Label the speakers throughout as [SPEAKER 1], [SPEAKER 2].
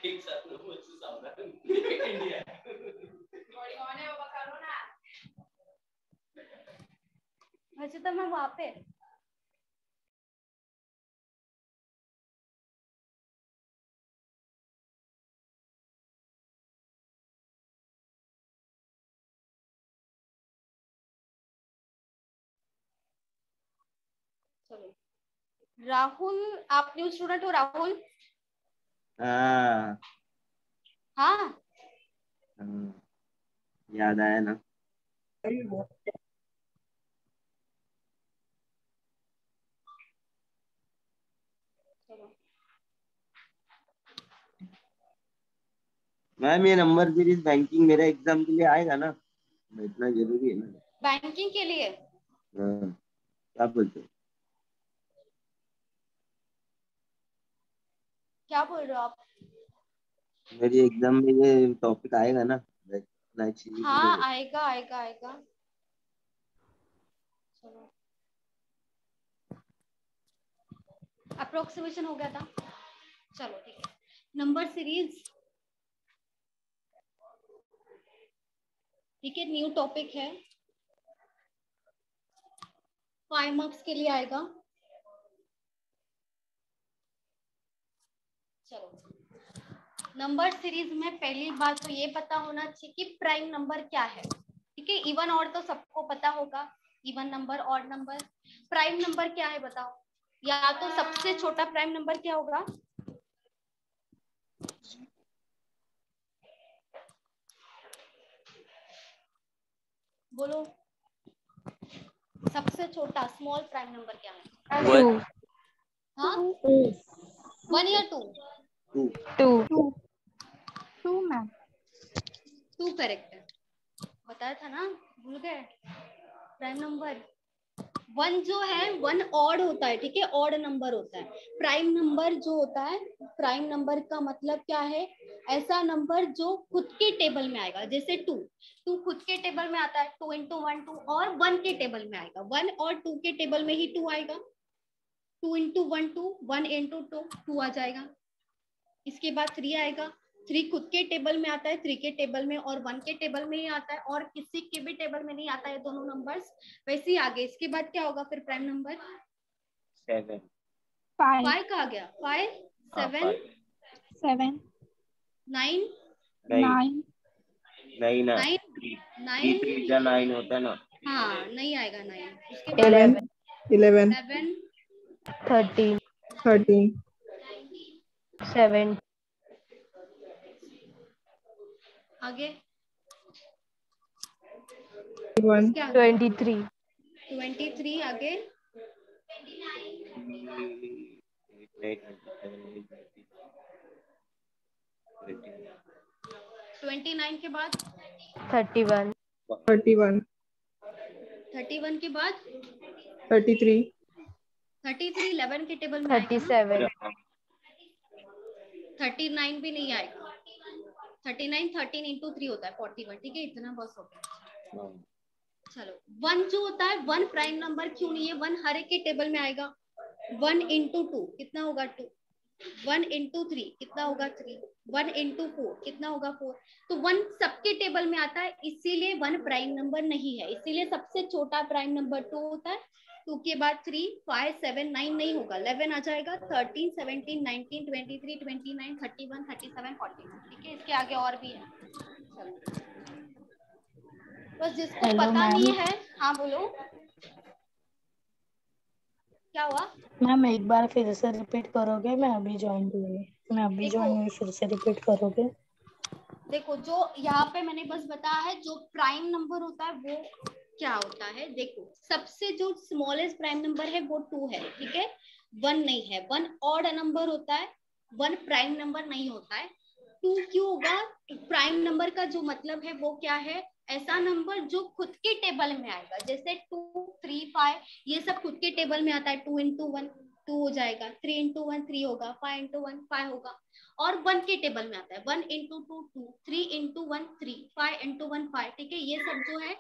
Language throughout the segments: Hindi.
[SPEAKER 1] एक साथ में वो सावधान इंडिया
[SPEAKER 2] थोड़ी कौन है वो करो ना।
[SPEAKER 3] वैसे तो मैं वहाँ पे राहुल, आप न्यू स्टूडेंट हो राहुल?
[SPEAKER 4] हाँ
[SPEAKER 3] हाँ
[SPEAKER 4] याद आया ना। मैम ये नंबर सीरीज बैंकिंग मेरे एग्जाम के लिए आएगा ना? इतना जरूरी है ना?
[SPEAKER 3] बैंकिंग के लिए?
[SPEAKER 4] हाँ, क्या बोलते हो?
[SPEAKER 3] क्या बोल रहे हो आप?
[SPEAKER 4] मेरी एग्जाम में ये टॉपिक आएगा ना?
[SPEAKER 3] हाँ आएगा आएगा आएगा। चलो अप्रोक्सीमेशन हो गया था। चलो ठीक है। नंबर सीरीज, ठीक है, न्यू टॉपिक है, 5 मार्क्स के लिए आएगा। चलो नंबर सीरीज में पहली बात तो ये पता होना चाहिए कि प्राइम नंबर क्या है। ठीक है, इवन और तो सबको पता होगा, even number odd number. Prime number क्या है बताओ? या तो सबसे छोटा प्राइम नंबर क्या होगा? बोलो, सबसे छोटा स्मॉल प्राइम नंबर क्या है? हाँ 1 या 2?
[SPEAKER 5] 2 मैम।
[SPEAKER 3] 2 करेक्ट है, बताया था ना, भूल गए? प्राइम नंबर 1 जो है 1 ऑड होता है, ठीक है, ऑड नंबर होता है। प्राइम नंबर जो होता है, प्राइम नंबर का मतलब क्या है? ऐसा नंबर जो खुद के टेबल में आएगा, जैसे 2 खुद के टेबल में आता है, 2 इंटू 1 2, और 1 के टेबल में आएगा, 1 और 2 के टेबल में ही 2 आएगा। 2 इंटू 1 2, 1 इंटू 2 2 आ जाएगा। इसके बाद 3 आएगा, 3 खुद के टेबल में आता है, 3 के टेबल में और 1 के टेबल में ही आता है, और किसी के भी टेबल में नहीं आता है दोनों नंबर्स। वैसे ही आगे इसके बाद क्या होगा फिर? प्राइम नंबर
[SPEAKER 4] 7
[SPEAKER 3] 5 कहा गया, 5 7
[SPEAKER 5] 7
[SPEAKER 3] 9
[SPEAKER 5] 9
[SPEAKER 4] नहीं ना,
[SPEAKER 3] 9
[SPEAKER 4] 3 3 का 9 होता है ना।
[SPEAKER 3] हाँ नहीं आएगा 9। उसके बाद
[SPEAKER 6] 11
[SPEAKER 3] 11
[SPEAKER 6] 13
[SPEAKER 5] 13
[SPEAKER 6] 7
[SPEAKER 3] आगे
[SPEAKER 5] 1
[SPEAKER 3] क्या आगे?
[SPEAKER 6] 23
[SPEAKER 3] 23 आगे 29 के बाद
[SPEAKER 6] 31
[SPEAKER 5] 31
[SPEAKER 3] 31 के बाद
[SPEAKER 5] 33
[SPEAKER 3] 33 11 के टेबल में आएगा ना।
[SPEAKER 6] 37
[SPEAKER 3] 39 भी नहीं आएगा, 39 13 इंटू 3 होता है 41, ठीक है, इतना बस हो गया। चलो 1 जो होता है 1 प्राइम नंबर क्यों नहीं है? 1 हर एक के टेबल में आएगा। 1 इंटू 2 कितना होगा? 2। 1 इंटू 3 कितना होगा? 3। 1 इंटू 4 कितना होगा? 4। तो 1 सबके टेबल में आता है, इसीलिए 1 प्राइम नंबर नहीं है। इसीलिए सबसे छोटा प्राइम नंबर 2 होता है। 2 के बाद 3 5 7 9 नहीं होगा, 11 आ जाएगा, 13 17 19 23 29 31 37 41, ठीक है। इसके आगे और भी है, चलो बस जिसको
[SPEAKER 6] हेलो
[SPEAKER 3] पता
[SPEAKER 6] मैम।
[SPEAKER 3] नहीं है। हाँ बोलो, क्या हुआ?
[SPEAKER 6] मैम एक बार फिर से रिपीट करोगे? मैं अभी ज्वाइन हुई, फिर से रिपीट करोगे?
[SPEAKER 3] देखो जो यहाँ पे मैंने बस बताया है, जो प्राइम नंबर होता है वो क्या होता है। देखो सबसे जो स्मॉलेस्ट प्राइम नंबर है वो 2 है, ठीक है, 1 नहीं है। 1 ऑड नंबर होता है, 1 प्राइम नंबर नहीं होता है। 2 क्यों होगा? प्राइम नंबर का जो मतलब है वो क्या है? ऐसा नंबर जो खुद के टेबल में आएगा, जैसे 2 3 5 ये सब खुद के टेबल में आता है। 2 इंटू 1 2 हो जाएगा, 3 इंटू 1 3 होगा, 5 इंटू 1 5 होगा, और 1 के टेबल में आता है। 1 इंटू 2 2, 3 इंटू 1 3, 5 इंटू 1 5, ठीक है। ये सब जो है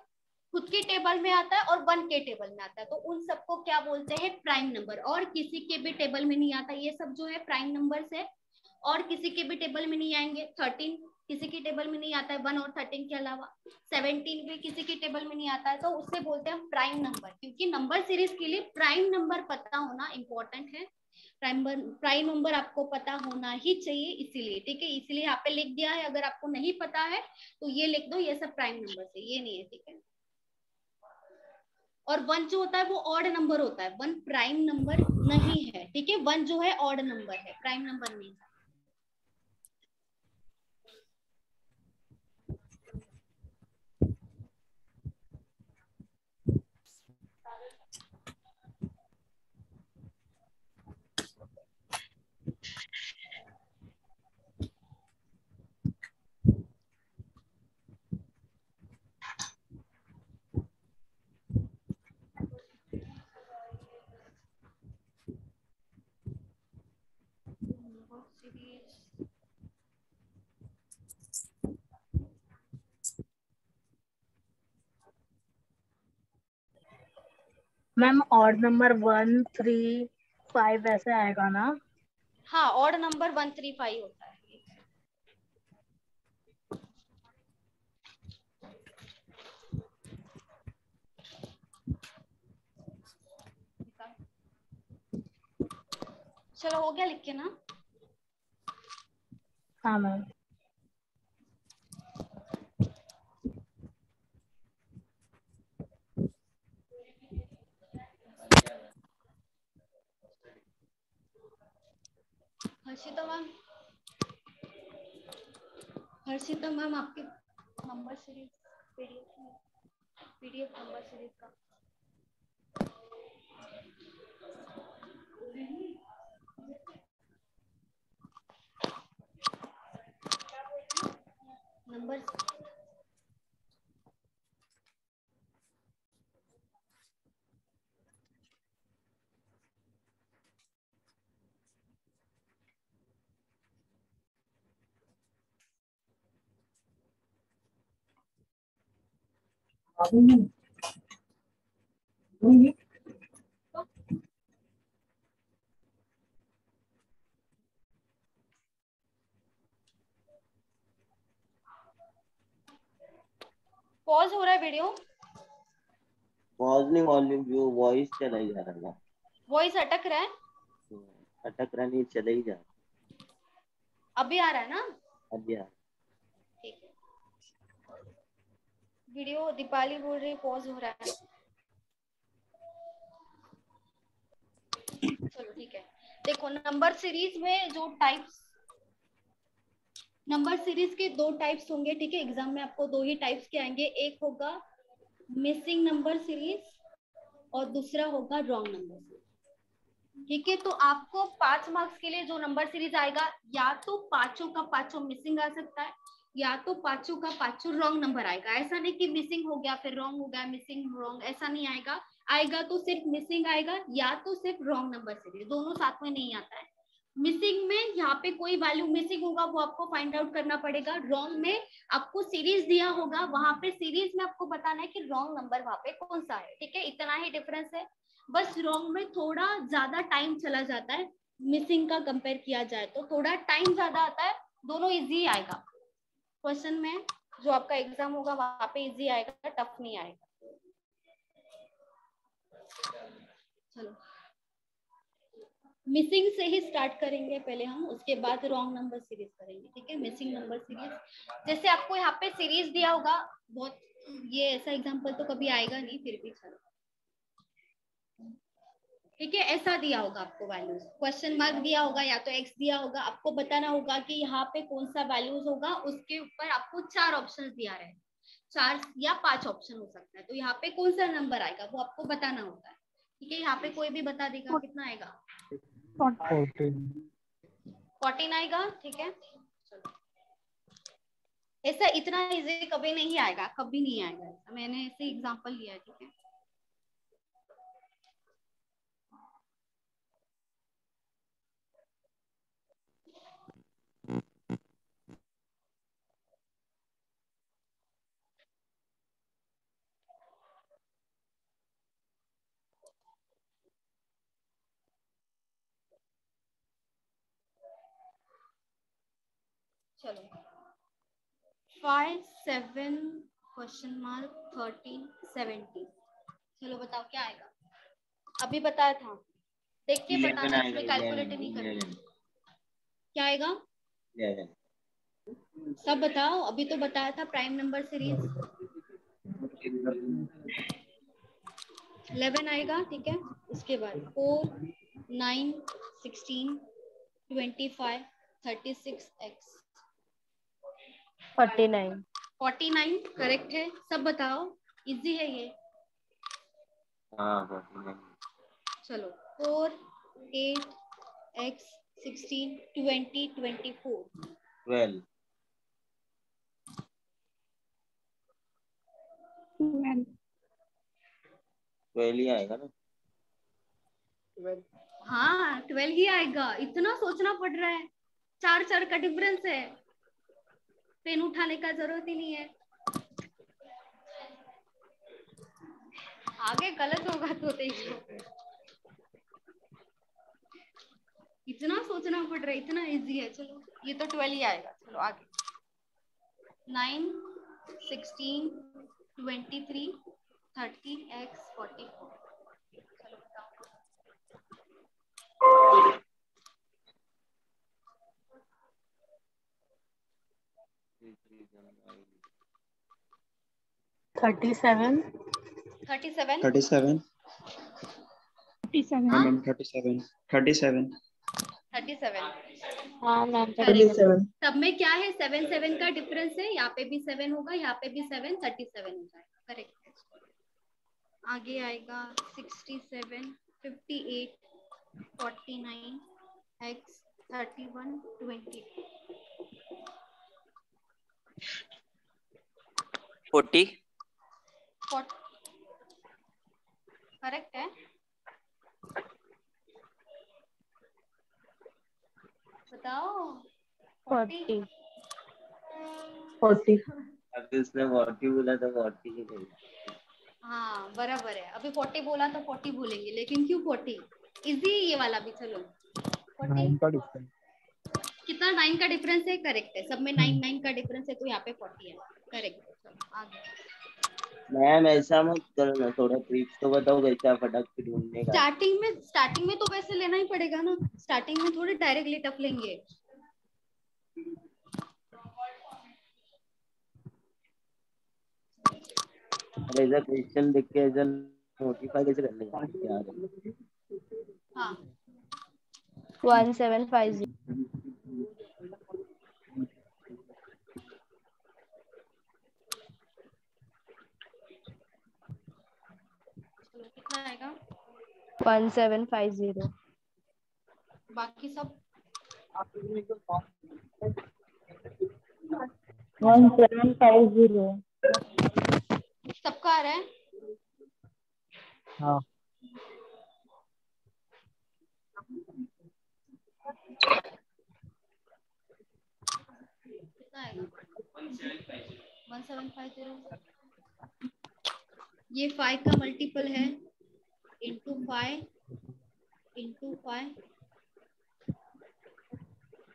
[SPEAKER 3] खुद के टेबल में आता है और 1 के टेबल में आता है, तो उन सबको क्या बोलते हैं? Prime number. और किसी के भी टेबल में नहीं आता, ये सब जो है प्राइम नंबर्स है। और किसी के भी टेबल में नहीं आएंगे। 13 किसी की टेबल में नहीं आता है 1 और 13 के अलावा। 17 भी किसी की टेबल में नहीं आता है, तो उससे बोलते हैं प्राइम नंबर, क्योंकि नंबर सीरीज के लिए प्राइम नंबर पता होना इंपॉर्टेंट है। प्राइम नंबर आपको पता होना ही चाहिए, इसीलिए ठीक है, इसीलिए यहाँ पे लिख दिया है। अगर आपको नहीं पता है तो ये लिख दो, ये सब प्राइम नंबर से, ये नहीं है, ठीक है। और 1 जो होता है वो ऑड नंबर होता है, 1 प्राइम नंबर नहीं है, ठीक है। 1 जो है ऑड नंबर है, प्राइम नंबर नहीं है।
[SPEAKER 6] मैम ऑड नंबर 1 3 5 ऐसे आएगा ना?
[SPEAKER 3] हाँ, ऑड नंबर 1 3 5 होता है। चलो हो गया लिख के ना।
[SPEAKER 6] हाँ ma'am.
[SPEAKER 3] Harshita ma'am, Harshita ma'am आपके number series PDF number series का नंबर पॉज हो रहा है वीडियो।
[SPEAKER 4] पॉज नहीं, वॉल्यूम जो वॉइस चला ही जा रहा है।
[SPEAKER 3] वॉइस अटक रहा है।
[SPEAKER 4] अटक रहा नहीं, चला ही जा रहा।
[SPEAKER 3] अभी आ रहा है ना?
[SPEAKER 4] अभी आ।
[SPEAKER 3] ठीक है। वीडियो दीपाली बोल रही पॉज हो रहा है। चलो ठीक है। देखो नंबर सीरीज में जो टाइप्स, नंबर सीरीज के 2 टाइप्स होंगे, ठीक है। एग्जाम में आपको 2 ही टाइप्स के आएंगे, एक होगा मिसिंग नंबर सीरीज और दूसरा होगा रॉन्ग नंबर सीरीज, ठीक है। तो आपको 5 मार्क्स के लिए जो नंबर सीरीज आएगा, या तो पांचों का पांचों मिसिंग आ सकता है, या तो पांचों का पांचों रॉन्ग नंबर आएगा। ऐसा नहीं कि मिसिंग हो गया फिर रॉन्ग हो गया, मिसिंग रॉन्ग, ऐसा नहीं आएगा। आएगा तो सिर्फ मिसिंग आएगा, या तो सिर्फ रॉन्ग नंबर सीरीज, दोनों साथ में नहीं आता है। मिसिंग में यहाँ पे कोई वैल्यू मिसिंग होगा वो आपको फाइंड आउट करना पड़ेगा। रॉन्ग में आपको सीरीज दिया होगा, वहां पे सीरीज में आपको बताना है कि रॉन्ग नंबर वहां पे कौन सा है, ठीक है। इतना ही डिफरेंस है, बस रॉन्ग में थोड़ा ज्यादा टाइम चला जाता है, मिसिंग का कंपेयर किया जाए तो थोड़ा टाइम ज्यादा आता है। दोनों इजी आएगा क्वेश्चन में, जो आपका एग्जाम होगा वहां पे इजी आएगा, टफ नहीं आएगा। चलो मिसिंग से ही स्टार्ट करेंगे पहले हम, उसके बाद रॉन्ग नंबर सीरीज करेंगे, ठीक है। मिसिंग नंबर सीरीज जैसे आपको यहाँ पे सीरीज दिया होगा, बहुत ये ऐसा एग्जांपल तो कभी आएगा नहीं, फिर भी चलो ठीक है। ऐसा दिया होगा आपको वैल्यूज, क्वेश्चन मार्क दिया होगा या तो एक्स दिया होगा, आपको बताना होगा कि यहाँ पे कौन सा वैल्यूज होगा। उसके ऊपर आपको 4 ऑप्शन दिया रहे, 4 या 5 ऑप्शन हो सकता है, तो यहाँ पे कौन सा नंबर आएगा वो आपको बताना होता है, ठीक है। यहाँ पे कोई भी बता देगा, कितना आएगा? 14 आएगा, ठीक है। ऐसा इतना इजी कभी नहीं आएगा, कभी नहीं आएगा ऐसा, मैंने ऐसे एग्जांपल लिया है, ठीक है। चलो 5 7 क्वेश्चन मार्क 13 17। चलो बताओ क्या आएगा। अभी बताया था, देख के
[SPEAKER 4] 11
[SPEAKER 3] बताना,
[SPEAKER 4] आएगा,
[SPEAKER 3] इसमें कैलकुलेट नहीं करना।
[SPEAKER 4] 11
[SPEAKER 3] क्या आएगा
[SPEAKER 4] 11
[SPEAKER 3] सब बताओ। अभी तो बताया था प्राइम नंबर सीरीज 11 आएगा, ठीक है। उसके बाद 4 9 16 25 36 x
[SPEAKER 6] 49
[SPEAKER 3] 49 करेक्ट है। सब बताओ, इजी है ये।
[SPEAKER 4] हाँ 49
[SPEAKER 3] चलो 4 8 x 16 20 24
[SPEAKER 4] 12 12 ही आएगा ना।
[SPEAKER 3] हाँ 12 ही आएगा। इतना सोचना पड़ रहा है, 4 4 का डिफरेंस है। पेन उठाने का जरूरत ही नहीं है। आगे गलत होगा तो देखो। इतना सोचना पड़ रहा है, इतना इजी है। चलो ये तो 12 ही आएगा। चलो आगे 9 16 23 30 x 44। चलो बताओ।
[SPEAKER 6] 37
[SPEAKER 3] 37
[SPEAKER 7] 37
[SPEAKER 5] 37
[SPEAKER 7] हाँ मैम 37
[SPEAKER 6] हाँ मैम
[SPEAKER 3] करेक्ट।
[SPEAKER 5] 37
[SPEAKER 3] सब में क्या है, 7 7 का डिफरेंस है। यहाँ पे भी 7 होगा, यहाँ पे भी 7 37 हो जाएगा। करेक्ट। आगे आएगा 67 58 49 x 31 20
[SPEAKER 8] 40
[SPEAKER 3] करेक्ट है। बताओ
[SPEAKER 6] 40
[SPEAKER 5] 40
[SPEAKER 4] अभी उसने 40 बोला तो 40 ही गई।
[SPEAKER 3] हाँ बराबर है। अभी 40 बोला तो 40 बोलेंगे, लेकिन क्यों 40? इजी ये वाला भी। चलो 40
[SPEAKER 7] 9 का डिफरेंस।
[SPEAKER 3] कितना 9 का डिफरेंस है। करेक्ट है। सब में 9 9 का डिफरेंस है, तो यहाँ पे 40 है। करेक्ट है। चलो आगे।
[SPEAKER 4] मैम ऐसा मत करो ना, थोड़ा ट्रिक्स तो बताओ कैसा फटक से ढूंढने का।
[SPEAKER 3] स्टार्टिंग में तो वैसे लेना ही पड़ेगा ना। स्टार्टिंग में थोड़ी डायरेक्टली टफ लेंगे।
[SPEAKER 4] अरे ऐसा क्वेश्चन देख के ऐसा नोटिफाई कैसे करने का यार।
[SPEAKER 3] हाँ
[SPEAKER 6] 1750
[SPEAKER 3] चलो कितना आएगा
[SPEAKER 6] 1750
[SPEAKER 3] बाकी सब।
[SPEAKER 6] 1750
[SPEAKER 3] सबका आ रहा है।
[SPEAKER 7] हाँ
[SPEAKER 3] कितना आएगा 1750। ये 5 का मल्टीपल है, इंटू 5 इंटू 5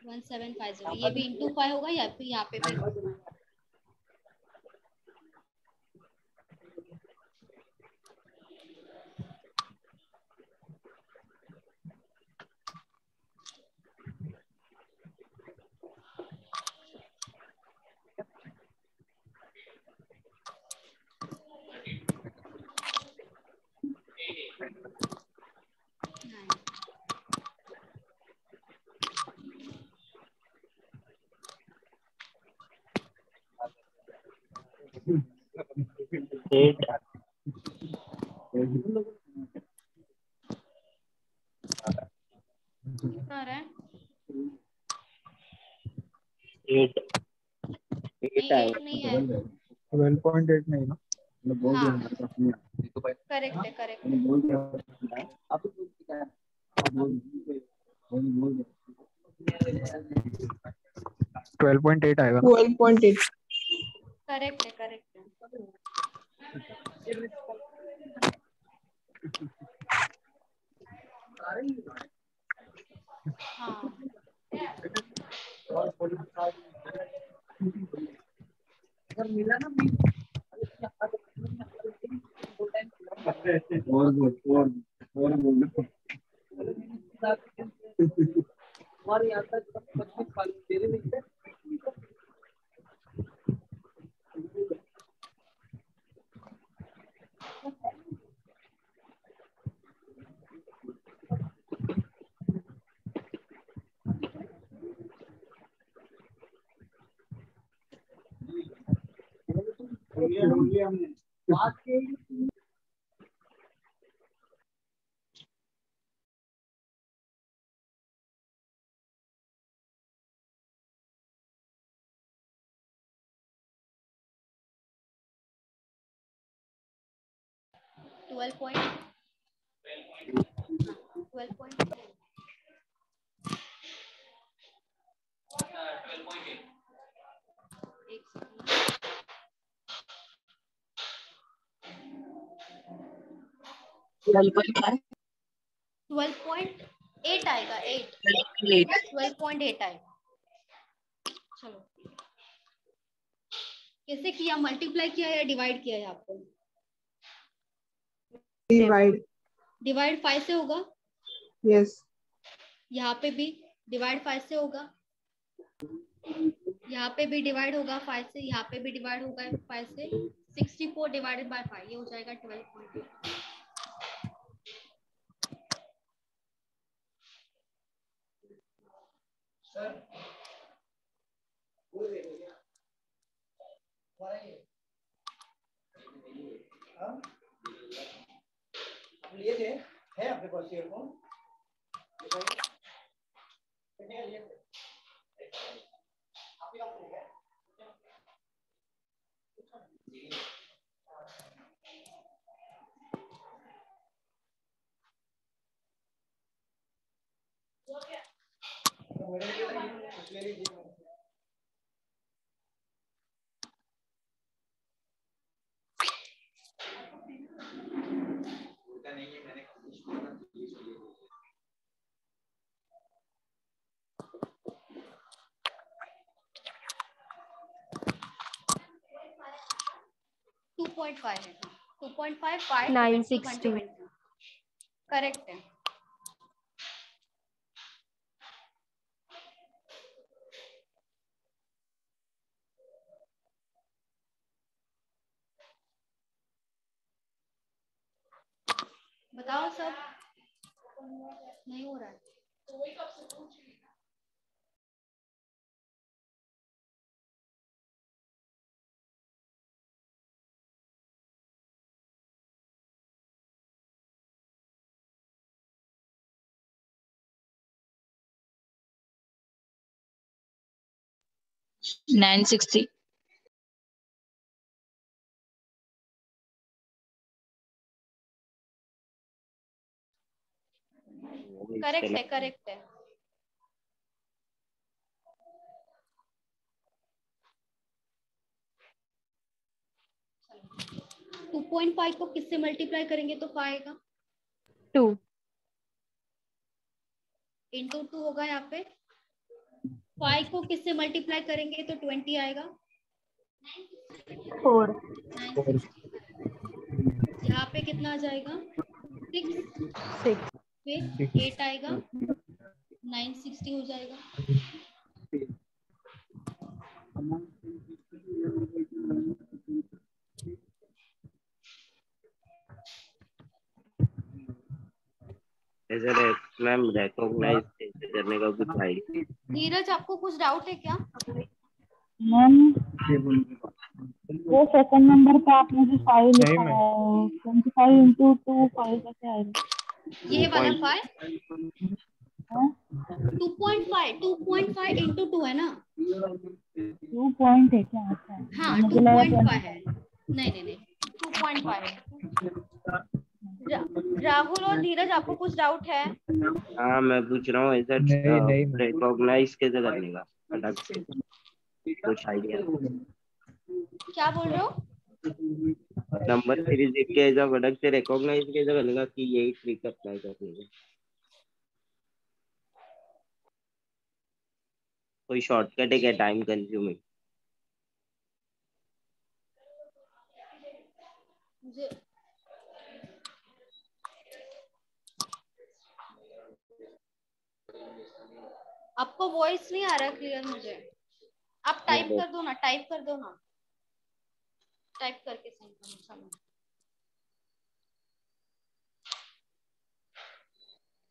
[SPEAKER 3] 1750। ये भी इंटू 5 होगा, या फिर यहाँ पे भी होगा। कितना आ रहा है?
[SPEAKER 4] 8
[SPEAKER 3] नहीं 8 नहीं है।
[SPEAKER 7] 12.8 नहीं ना।
[SPEAKER 3] हाँ करेक्ट है, करेक्ट है।
[SPEAKER 7] 12.8 आएगा।
[SPEAKER 5] 12.8
[SPEAKER 3] करेक्ट है, करेक्ट है। हाँ 12.8 आएगा, 12.8 आएगा। चलो कैसे किया, मल्टीप्लाई किया या डिवाइड किया है आपको? डिवाइड 5 से होगा।
[SPEAKER 5] यस।
[SPEAKER 3] यहाँ पे भी डिवाइड 5 से होगा, यहाँ पे भी डिवाइड होगा 5 से, यहाँ पे भी डिवाइड होगा 5 से। 64 डिवाइडेड बाय 5 ये हो जाएगा 12.8।
[SPEAKER 1] लिए थे, है आपके पास ईयरफोन?
[SPEAKER 3] 2.5 है, 2.5 5
[SPEAKER 8] 960
[SPEAKER 3] करेक्ट है। बताओ सब, नहीं हो रहा है?
[SPEAKER 6] $960.
[SPEAKER 3] करेक्ट है, करेक्ट है। टू 2.5 को किससे मल्टीप्लाई करेंगे तो 5 आएगा?
[SPEAKER 8] 2
[SPEAKER 3] इंटू 2 होगा यहाँ पे। 5 को किससे मल्टीप्लाई करेंगे तो 20 आएगा?
[SPEAKER 8] 4
[SPEAKER 3] यहाँ पे कितना आ जाएगा? 6 फिर 8 आएगा, 960 हो जाएगा।
[SPEAKER 4] मैम रिकॉग्नाइज करने का कुछ है?
[SPEAKER 3] नीरज आपको कुछ डाउट है क्या?
[SPEAKER 6] मैम वो सेकंड नंबर पे आपने जो 5 लिखा है 25 into 2 5 कैसे आएगा?
[SPEAKER 3] ये वाला 5 2.5 into 2 है ना?
[SPEAKER 6] 2 पॉइंट है क्या? अच्छा
[SPEAKER 3] हाँ 2.5 है। नहीं 2.5 है। राहुल और धीरज आपको कुछ डाउट है?
[SPEAKER 4] हाँ मैं पूछ रहा हूँ ऐसा रिकॉग्नाइज कैसे करने का अलग से कुछ आइडिया?
[SPEAKER 3] क्या बोल रहे हो?
[SPEAKER 4] नंबर सीरीज देख के ऐसा अलग से रिकॉग्नाइज कैसे करने का कि यही ट्रिक अप्लाई करने का? कोई शॉर्टकट है क्या टाइम कंज्यूमिंग?
[SPEAKER 3] मुझे आपको वॉइस नहीं आ रहा क्लियर मुझे। आप टाइप कर दो ना, टाइप कर दो ना, टाइप करके सेंड करो। चलो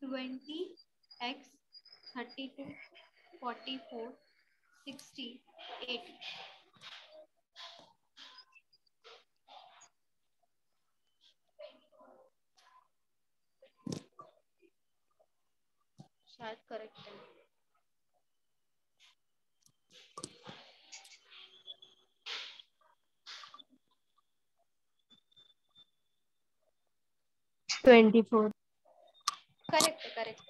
[SPEAKER 3] 20x 32 44 60 80। शायद करेक्ट है। करेक्ट है, करेक्ट है।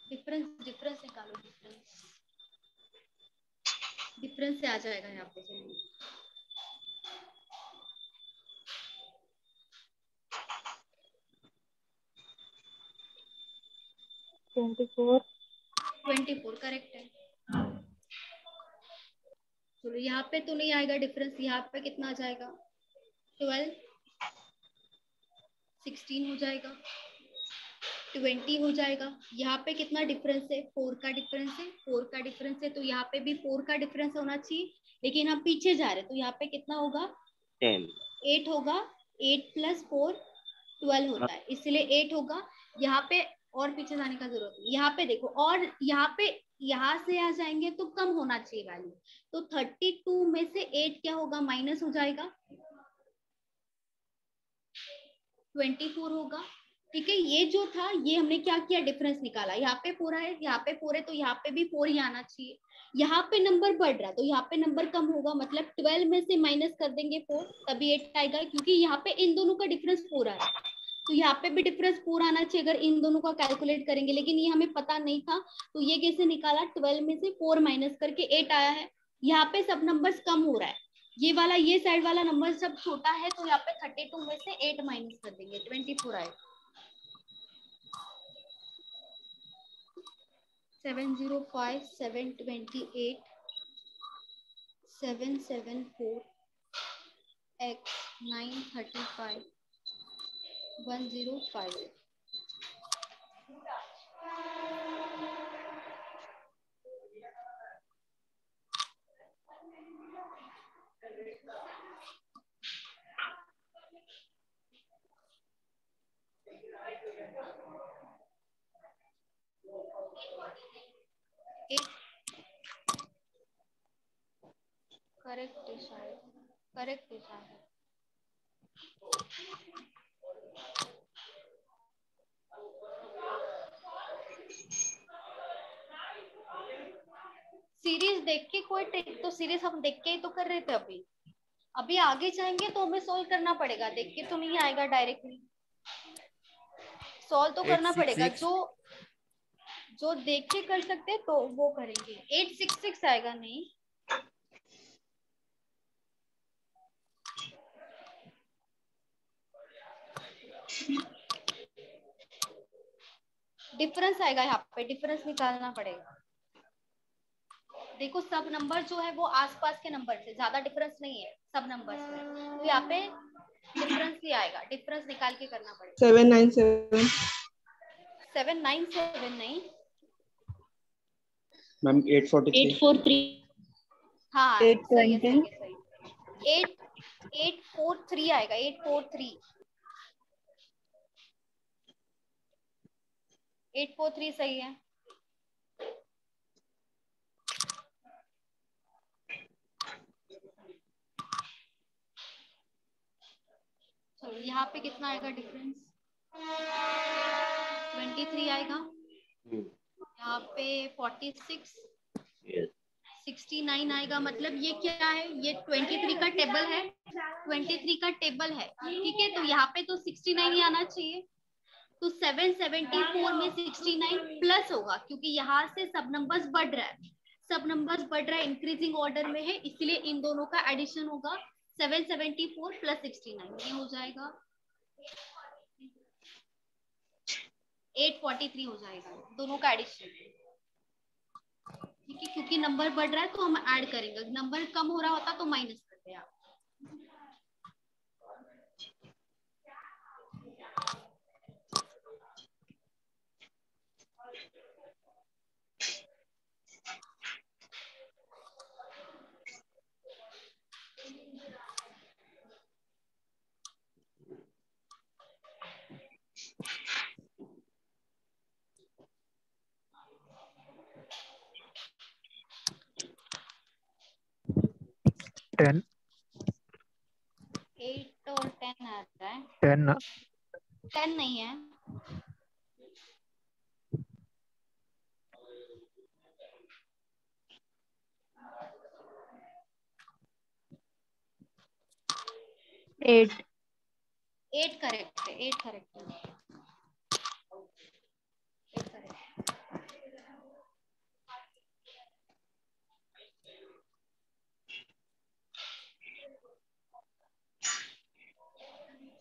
[SPEAKER 3] डिफरेंस डिफरेंस निकालो, डिफरेंस डिफरेंस से आ जाएगा यहाँ पे। चलिए 24 करेक्ट है। चलो यहाँ पे तो नहीं आएगा डिफरेंस, यहाँ पे कितना आ जाएगा? 12 16 हो जाएगा, 20 हो जाएगा। यहाँ पे कितना डिफरेंस है? 4 का डिफरेंस है, 4 का डिफरेंस है, तो यहाँ पे भी 4 का डिफरेंस होना चाहिए। लेकिन हम पीछे जा रहे हैं तो यहाँ पे कितना होगा? 8 होगा। 8 + 4 12 होता है, इसलिए 8 होगा। यहाँ पे और पीछे जाने का जरूरत नहीं। यहाँ पे देखो, और यहाँ पे यहाँ से आ जाएंगे तो कम होना चाहिए वैल्यू। तो 32 में से 8 क्या होगा? माइनस हो जाएगा, 24 होगा। ठीक है, ये जो था ये हमने क्या किया? डिफरेंस निकाला। यहाँ पे 4 है, यहाँ पे 4 है, तो यहाँ पे भी 4 ही आना चाहिए। यहाँ पे नंबर बढ़ रहा है तो यहाँ पे नंबर कम होगा, मतलब 12 में से माइनस कर देंगे 4, तभी 8 आएगा। क्योंकि यहाँ पे इन दोनों का डिफरेंस 4 आ रहा है, तो यहाँ पे भी डिफरेंस 4 आना चाहिए अगर इन दोनों का कैलकुलेट करेंगे। लेकिन ये हमें पता नहीं था, तो ये कैसे निकाला? 12 में से 4 माइनस करके 8 आया है। यहाँ पे सब नंबर्स कम हो रहा है, ये वाला, ये साइड वाला नंबर सब छोटा है, तो यहाँ पे 32 में से 8 माइनस कर देंगे, 24 आएगा। 705 728 774 x 935 105। करेक्ट है शायद, करेक्ट है शायद। सीरीज देख के कोई ट्रिक, तो सीरीज हम देख के ही तो कर रहे थे। अभी अभी आगे जाएंगे तो हमें सोल्व करना पड़ेगा, देख के तो नहीं आएगा डायरेक्टली, सॉल्व तो करना पड़ेगा। जो जो देख के कर सकते हैं तो वो करेंगे। 866 आएगा नहीं, डिफरेंस आएगा। यहाँ पे डिफरेंस निकालना पड़ेगा। देखो सब नंबर जो है वो आसपास के नंबर से, ज्यादा डिफरेंस नहीं है सब नंबर्स में, तो यहाँ पे डिफरेंस ही आएगा। डिफरेंस निकाल के करना पड़ेगा।
[SPEAKER 5] 797
[SPEAKER 3] 797 नहीं
[SPEAKER 7] मैम 843
[SPEAKER 3] हाँ सही है, सही है, सही। 843 आएगा, 843 843 सही है। चलो यहाँ पे कितना आएगा डिफरेंस? 23 आएगा। यहाँ पे 46 69 आएगा। मतलब ये क्या है? ये 23 का टेबल है, 23 का टेबल है, ठीक है। तो यहाँ पे तो 69 ही आना चाहिए। तो 774 में 69 प्लस होगा, क्योंकि यहाँ से सब नंबर्स बढ़ रहा है, सब नंबर्स बढ़ रहा है, इंक्रीजिंग ऑर्डर में है, इसलिए इन दोनों का एडिशन होगा। 774 + 69 ये हो जाएगा 843 हो जाएगा दोनों का एडिशन। ठीक है, क्योंकि नंबर बढ़ रहा है तो हम ऐड करेंगे, नंबर कम हो रहा होता तो माइनस करते हैं आप।
[SPEAKER 8] टेन
[SPEAKER 3] 8 और 10 आ रहा है। 10 नहीं है।
[SPEAKER 6] एट
[SPEAKER 3] 8 करेक्ट है, 8 करेक्ट है, 8 करेक्ट।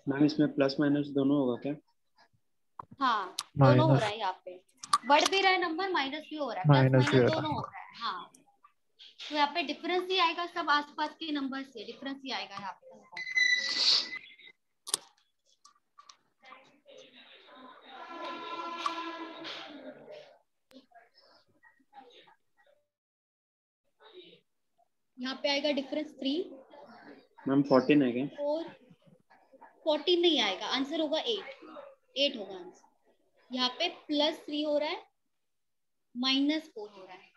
[SPEAKER 7] मैम इसमें प्लस माइनस दोनों होगा क्या?
[SPEAKER 3] हाँ दोनों हो रहा है, यहाँ पे बढ़ भी रहा है नंबर, माइनस भी हो रहा है, प्लस माइनस दोनों हो रहा है। हाँ तो यहाँ पे डिफरेंस ही आएगा, सब आसपास के नंबर से डिफरेंस ही आएगा यहाँ पे। यहाँ पे आएगा डिफरेंस 3।
[SPEAKER 7] मैम 14 है क्या?
[SPEAKER 3] और 14 नहीं आएगा, आंसर होगा 8 होगा आंसर। यहाँ पे +3 हो रहा है, -4 हो रहा है,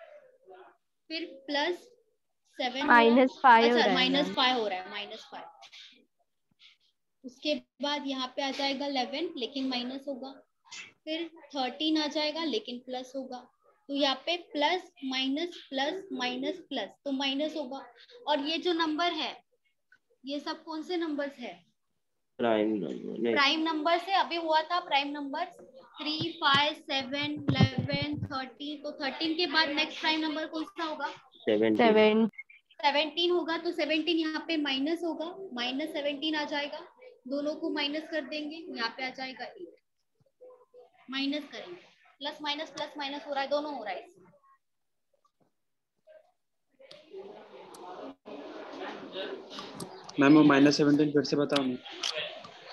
[SPEAKER 3] फिर +7 हो रहा है, अच्छा -5 हो रहा है, -5। उसके बाद यहाँ पे आ जाएगा 11 लेकिन माइनस होगा, फिर 13 आ जाएगा लेकिन प्लस होगा। तो यहाँ पे प्लस माइनस तो माइनस होगा। और ये जो नंबर है ये सब कौन से नंबर्स है? प्राइम नंबर से अभी हुआ था, प्राइम नंबर 3, 5, 7, 11, 13। तो 13 के बाद नेक्स्ट प्राइम नंबर कौन सा होगा? 17 होगा। तो 17 यहाँ पे माइनस होगा, -17 आ जाएगा, दोनों को माइनस कर देंगे, यहाँ पे आ जाएगा 8। माइनस करेंगे, प्लस माइनस हो रहा है, दोनों हो रहा है इसमें।
[SPEAKER 7] मैम वो -17 फिर से बताओ ना।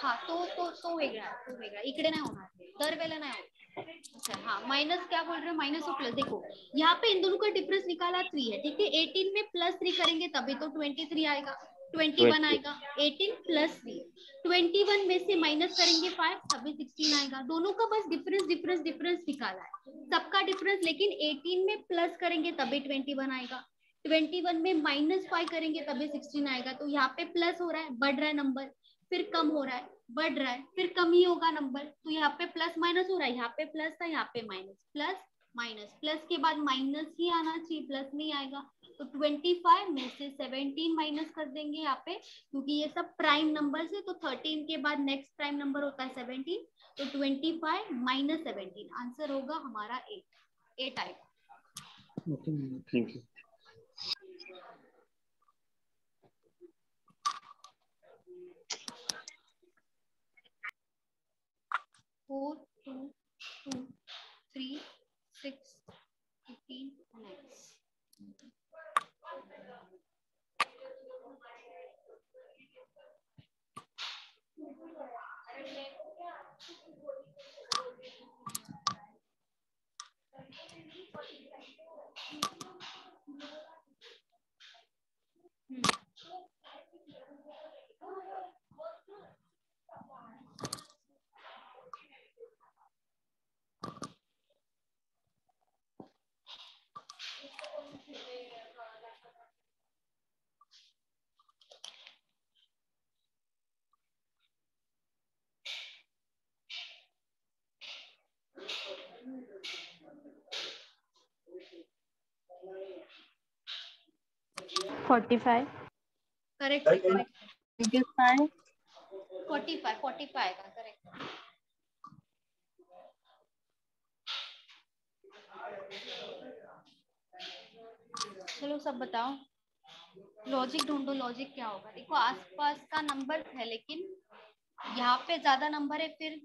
[SPEAKER 3] हाँ तो वेगळा इकडे नहीं होना, दरवेला नहीं होना। अच्छा हाँ, माइनस क्या बोल रहे हो, माइनस और प्लस। देखो यहाँ पे इन दोनों का डिफरेंस निकाला 3 है, ठीक है। 18 में +3 करेंगे तभी तो 23 आएगा, 21 आएगा। 18 + 3, 21 में से माइनस करेंगे 5 तभी 16 आएगा। दोनों का बस डिफरेंस निकाला है, सबका डिफरेंस। लेकिन 18 में प्लस करेंगे तभी 21 आएगा, 21 में -5 करेंगे तभी 16 आएगा। तो यहाँ पे प्लस हो रहा है, बढ़ रहा है नंबर, फिर कम हो रहा है, बढ़ रहा है, फिर कम ही होगा नंबर। तो यहाँ पे प्लस माइनस हो रहा है, यहाँ पे प्लस था, यहाँ पे माइनस, प्लस माइनस, प्लस के बाद माइनस ही आना चाहिए, प्लस नहीं आएगा। तो 25 में से 17 माइनस कर देंगे यहाँ पे, क्योंकि ये सब प्राइम नंबर है। तो 13 के बाद नेक्स्ट प्राइम नंबर होता है 17। तो 25 - 17 आंसर होगा हमारा 8 आएगा।
[SPEAKER 7] Thank you.
[SPEAKER 3] 4, 2, 2, 3, 6, 15, 9। करेक्ट है, करेक्ट है। 45 आएगा, करेक्ट। चलो सब बताओ, लॉजिक ढूंढो, लॉजिक क्या होगा। देखो आसपास का नंबर है लेकिन यहाँ पे ज्यादा नंबर है, फिर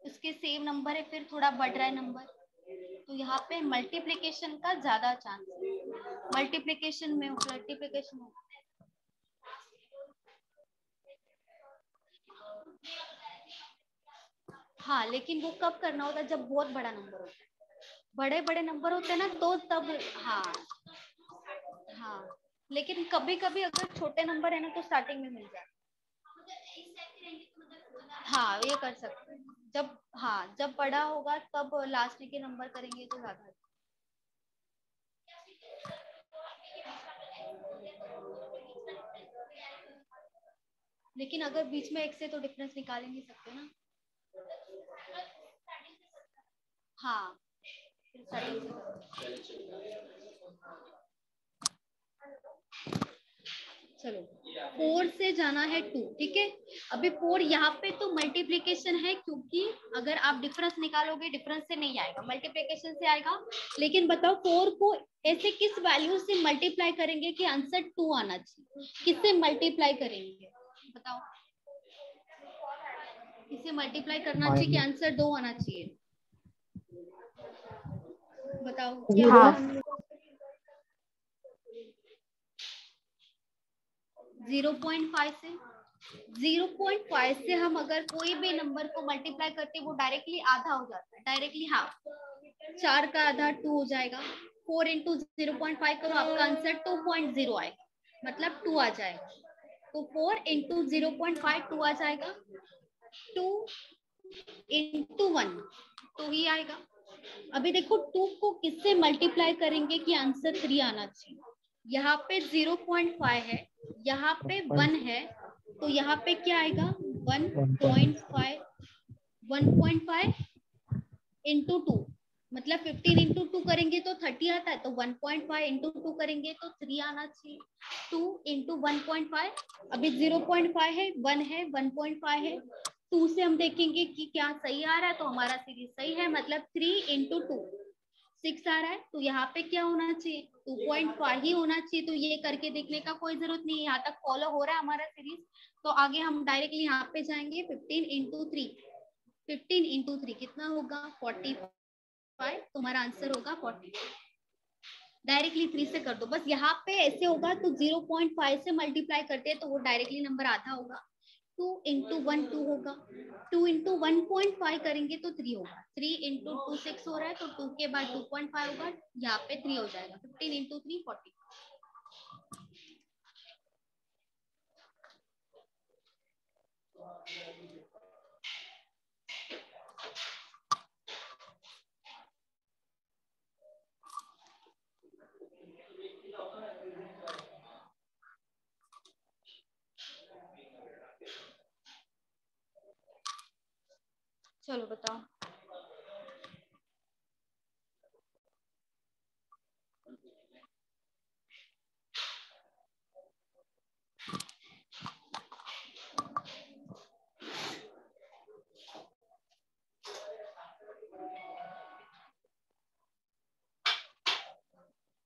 [SPEAKER 3] उसके सेम नंबर है, फिर थोड़ा बढ़ रहा है नंबर, तो यहाँ पे मल्टीप्लिकेशन का ज्यादा चांस है। मल्टीप्लिकेशन में हाँ, लेकिन वो कब करना होता है जब बहुत बड़ा नंबर होता है, बड़े बड़े नंबर होते हैं ना, तो तब हाँ हाँ, लेकिन कभी कभी अगर छोटे नंबर है ना तो स्टार्टिंग में मिल जाए। हाँ, ये कर सकते हैं। जब हाँ, जब बड़ा होगा तब लास्ट के नंबर करेंगे तो ज्यादा। लेकिन अगर बीच में एक से तो डिफरेंस निकाल ही नहीं सकते ना। हाँ, चलो 4 से जाना है 2, ठीक है। अभी 4 यहाँ पे तो मल्टीप्लिकेशन है, क्योंकि अगर आप डिफरेंस निकालोगे डिफरेंस से नहीं आएगा, मल्टीप्लिकेशन से आएगा। लेकिन बताओ 4 को ऐसे किस वैल्यू से मल्टीप्लाई करेंगे कि आंसर 2 आना चाहिए? किससे मल्टीप्लाई करेंगे बताओ? किससे मल्टीप्लाई करना चाहिए कि आंसर 2 आना चाहिए? बताओ क्या?
[SPEAKER 6] हाफ।
[SPEAKER 3] 0.5 से 0.5 से हम अगर कोई भी नंबर को मल्टीप्लाई करते हैं वो डायरेक्टली आधा हो जाता है, डायरेक्टली हाफ। 4 का आधा 2 हो जाएगा। 4 इंटू 0.5 करो, आपका आंसर 2.0 आएगा, मतलब 2 आ जाएगा। तो 4 इंटू 0.5 2 आ जाएगा। 2 इंटू 1 2 ही आएगा। अभी देखो 2 को किससे मल्टीप्लाई करेंगे कि आंसर 3 आना चाहिए? यहाँ पे 0.5 है, यहाँ पे 1 है, तो यहाँ पे क्या आएगा? 1.5 इंटू 2, मतलब 15 इंटू 2 करेंगे तो 30 आता है, तो 1.5 इंटू 2 करेंगे तो 3 आना चाहिए। 2 इंटू 1.5, अभी 0.5 है, 1 है, 1.5 है, 2 से हम देखेंगे कि क्या सही आ रहा है, तो हमारा सीरीज सही है, मतलब 3 इंटू 2 6 आ रहा है। तो यहाँ पे क्या होना चाहिए? 2.5 ही होना चाहिए। तो ये करके देखने का कोई जरूरत नहीं है, यहाँ तक फॉलो हो रहा है हमारा सीरीज। तो आगे हम डायरेक्टली यहाँ पे जाएंगे। 15 इंटू 3, 15 इंटू 3 कितना होगा? 45। तुम्हारा आंसर होगा 40। डायरेक्टली 3 से कर दो बस। यहाँ पे ऐसे होगा तो 0.5 से मल्टीप्लाई करते हैं तो वो डायरेक्टली नंबर आधा होगा। 2 इंटू 1 2 होगा, 2 इंटू 1.5 करेंगे तो 3 होगा। 3 इंटू 2 6 हो रहा है, तो 2 के बाद 2.5 होगा, यहाँ पे 3 हो जाएगा। 15 इंटू 3 40। चलो बताओ।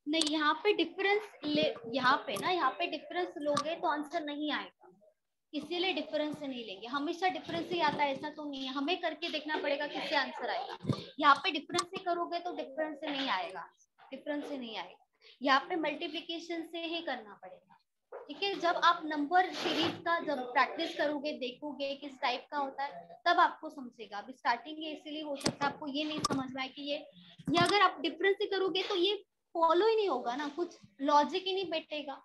[SPEAKER 3] नहीं, यहाँ पे डिफरेंस यहाँ पे डिफरेंस लोगे तो आंसर नहीं आएगा, इसीलिए डिफरेंस से नहीं लेंगे। हमेशा डिफरेंस ही आता है ऐसा तो नहीं है, हमें करके देखना पड़ेगा किससे आंसर आएगा। यहाँ पे डिफरेंस से करोगे तो डिफरेंस से नहीं आएगा, डिफरेंस से नहीं आएगा। यहाँ पे मल्टीप्लिकेशन से ही करना पड़ेगा, ठीक है। जब आप नंबर सीरीज का जब प्रैक्टिस करोगे, देखोगे किस टाइप का होता है, तब आपको समझेगा। अभी स्टार्टिंग है इसीलिए हो सकता है आपको ये नहीं समझ में आए कि ये अगर आप डिफरेंस से करोगे तो ये फॉलो ही नहीं होगा ना, कुछ लॉजिक ही नहीं बैठेगा।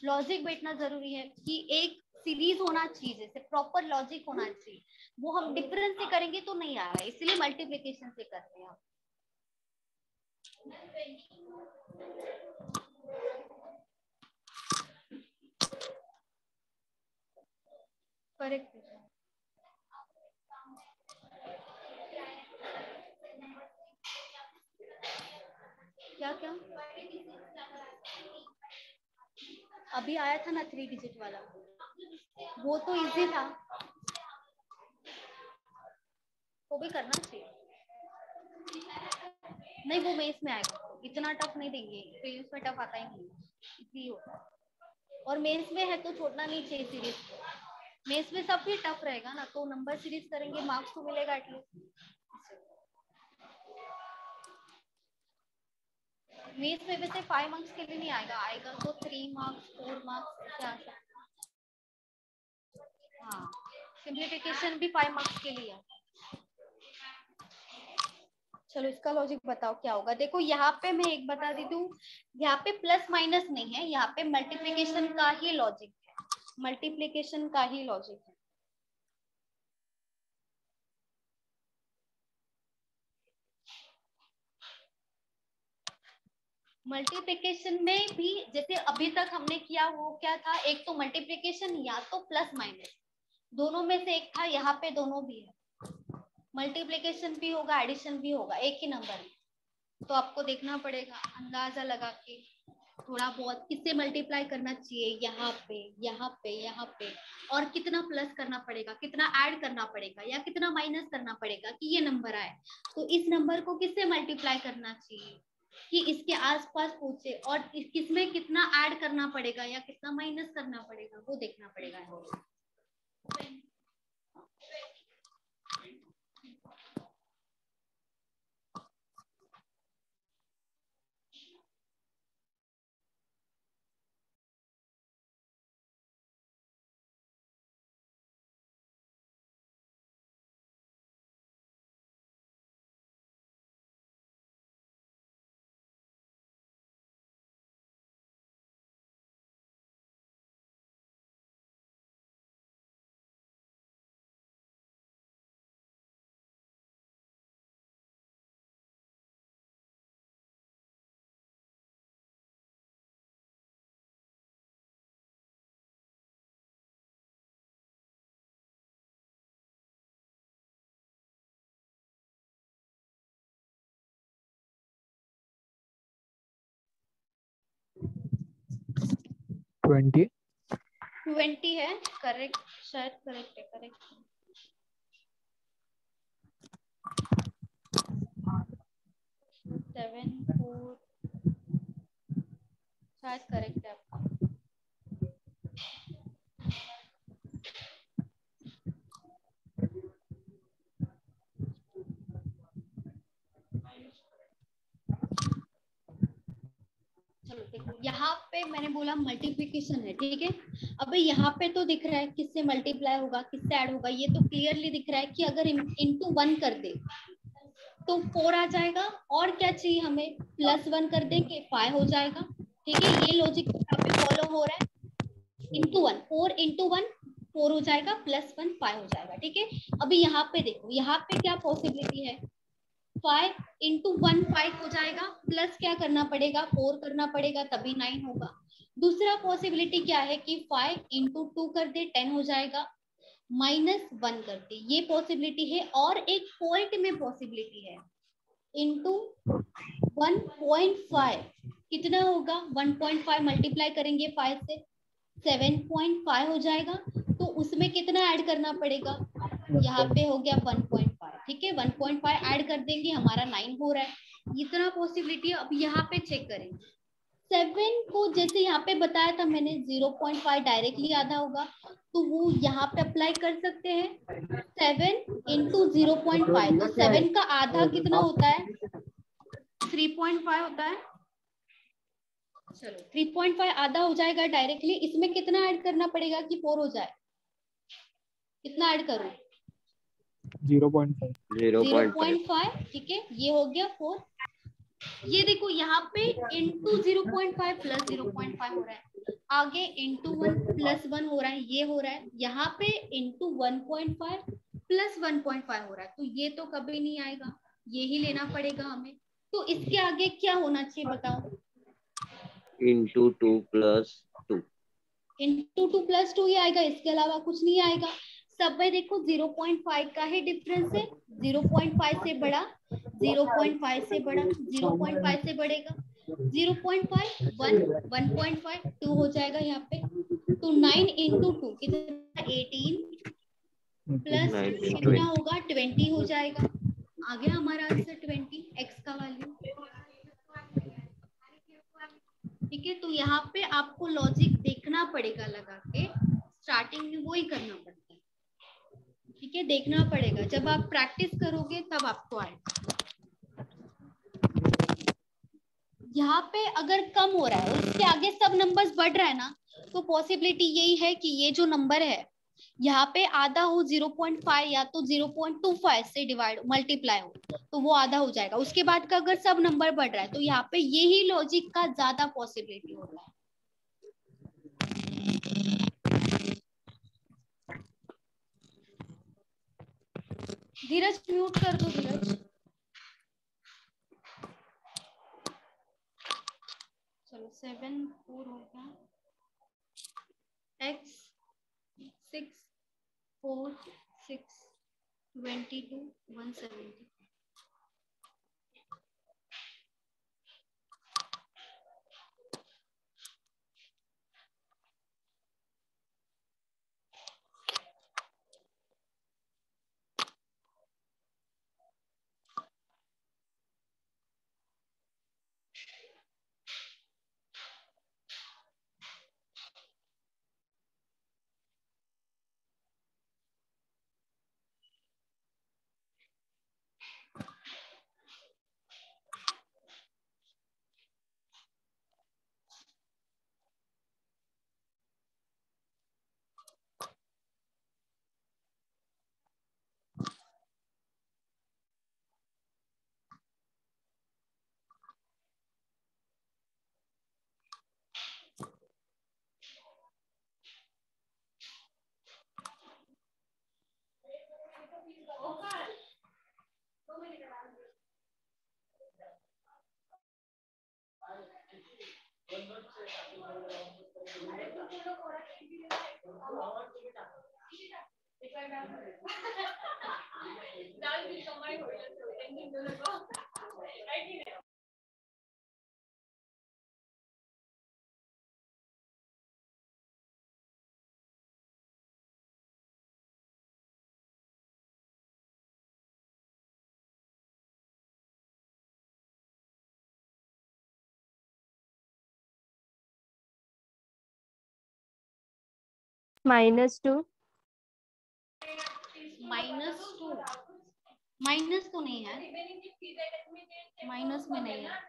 [SPEAKER 3] लॉजिक बैठना जरूरी है कि एक सीरीज होना चाहिए, जैसे प्रॉपर लॉजिक होना चाहिए। वो हम डिफरेंस से करेंगे तो नहीं आएगा, इसलिए मल्टीप्लिकेशन से करते हैं। करेक्ट। क्या क्या अभी आया था ना 3 डिजिट वाला, वो तो इजी था, वो भी करना चाहिए। नहीं, वो मेंस में आएगा, इतना टफ नहीं देंगे, प्रीलिम्स में टफ आता ही नहीं, इजी होता है। और मेंस में है तो छोड़ना नहीं चाहिए सीरीज को, मेंस में सब भी टफ रहेगा ना, तो नंबर सीरीज करेंगे, मार्क्स तो मिलेगा एटलीस्ट। मेंस में वैसे 5 मार्क्स के लिए नहीं आएगा, आएगा तो 3 मार्क्स 4 मार्क्स ऐसे आ सकता है। हाँ, सिंप्लीफिकेशन भी 5 मार्क्स के लिए है। चलो इसका लॉजिक बताओ क्या होगा। देखो यहाँ पे मैं एक बता देती हूँ, यहाँ पे प्लस माइनस नहीं है, यहाँ पे मल्टीप्लिकेशन का ही लॉजिक है, मल्टीप्लिकेशन का ही लॉजिक है। मल्टीप्लिकेशन में भी जैसे अभी तक हमने किया वो क्या था, एक तो मल्टीप्लिकेशन या तो प्लस माइनस, दोनों में से एक था, यहाँ पे दोनों भी है, मल्टीप्लिकेशन भी होगा एडिशन भी होगा एक ही नंबर में। तो आपको देखना पड़ेगा अंदाजा लगा के थोड़ा बहुत किससे मल्टीप्लाई करना चाहिए, यहाँ पे यहाँ पे यहाँ पे, और कितना प्लस करना पड़ेगा, कितना ऐड करना पड़ेगा या कितना माइनस करना पड़ेगा कि ये नंबर आए। तो इस नंबर को किससे मल्टीप्लाई करना चाहिए कि इसके आसपास पूछे, और किसमें कितना ऐड करना पड़ेगा या कितना माइनस करना पड़ेगा वो देखना पड़ेगा। 20 है, करेक्ट, शायद करेक्ट है, करेक्ट। सेवन 4 शायद करेक्ट है आपका। चलो देखो यहाँ पे मैंने बोला मल्टीप्लिकेशन है, ठीक है। अब यहाँ पे तो दिख रहा है किससे मल्टीप्लाई होगा किससे ऐड होगा, ये तो क्लियरली दिख रहा है कि अगर इनटू 1 कर दे तो 4 आ जाएगा, और क्या चाहिए हमें, +1 कर देंगे 5 हो जाएगा, ठीक है। ये लॉजिक यहाँ पे फॉलो हो रहा है, इंटू 1 4 इंटू 1 4 हो जाएगा, +1 5 हो जाएगा, ठीक है। अभी यहाँ पे देखो, यहाँ पे क्या पॉसिबिलिटी है, 5 इंटू 1 5 हो जाएगा, प्लस क्या करना पड़ेगा 4 करना पड़ेगा, तभी 9 होगा। दूसरा पॉसिबिलिटी क्या है कि 5 इंटू 2 कर दे 10 हो जाएगा, -1 कर दे, ये पॉसिबिलिटी है। और एक पॉइंट में पॉसिबिलिटी है, इंटू 1.5 कितना होगा, 1.5 मल्टीप्लाई करेंगे 5 से 7.5 हो जाएगा, तो उसमें कितना ऐड करना पड़ेगा, यहाँ पे हो गया 1.5, ठीक है। 1.5 ऐड कर देंगे, हमारा 9 हो रहा है, इतना पॉसिबिलिटी है। अब यहाँ पे चेक करेंगे, 7 को जैसे यहाँ पे बताया था मैंने 0.5 डायरेक्टली आधा होगा, तो वो यहाँ पे अप्लाई कर सकते हैं। 7 इंटू 0.5, तो 7 का आधा कितना होता है, 3.5 होता है। चलो 3.5 आधा हो जाएगा डायरेक्टली, इसमें कितना ऐड करना पड़ेगा कि 4 हो जाए, कितना ऐड करूं, 0.5, ठीक है, ये हो गया 4। ये देखो यहाँ पे इंटू 0.5 प्लस 0.5 हो रहा है, आगे इंटू 1 प्लस 1 हो रहा है, ये हो रहा है, यहाँ पे इंटू 1.5 प्लस 1.5 हो रहा है, तो ये तो कभी नहीं आएगा, ये ही लेना पड़ेगा हमें। तो इसके आगे क्या होना चाहिए बताओ,
[SPEAKER 4] इंटू 2 प्लस 2,
[SPEAKER 3] इंटू 2 प्लस 2 ही आएगा, इसके अलावा कुछ नहीं आएगा। सब में देखो 0.5 का ही डिफरेंस है, 0.5 से बड़ा, 0.5 से बड़ा, 0.5 से बढ़ेगा, 0.5 1, 1.5 2 हो जाएगा यहाँ पे। तो 9 इंटू 2 कितना, 18 प्लस कितना होगा 20 हो जाएगा। आ गया हमारा आंसर 20, x का वैल्यू, ठीक है। तो यहाँ पे आपको लॉजिक देखना पड़ेगा लगा के, स्टार्टिंग में वो ही करना पड़ेगा। ठीक है, देखना पड़ेगा, जब आप प्रैक्टिस करोगे तब आपको आएगा। यहाँ पे अगर कम हो रहा है और उसके आगे सब नंबर्स बढ़ रहा है ना, तो पॉसिबिलिटी यही है कि ये जो नंबर है यहाँ पे आधा हो 0.5 या तो 0.25 से डिवाइड मल्टीप्लाई हो, तो वो आधा हो जाएगा। उसके बाद का अगर सब नंबर बढ़ रहा है तो यहाँ पे यही लॉजिक का ज्यादा पॉसिबिलिटी होता है। धीरज म्यूट कर दो धीरज। चलो 7 4 हो गया, x 6 4 6 22 170।
[SPEAKER 9] -2
[SPEAKER 3] -2 माइनस तो नहीं है, माइनस में नहीं है।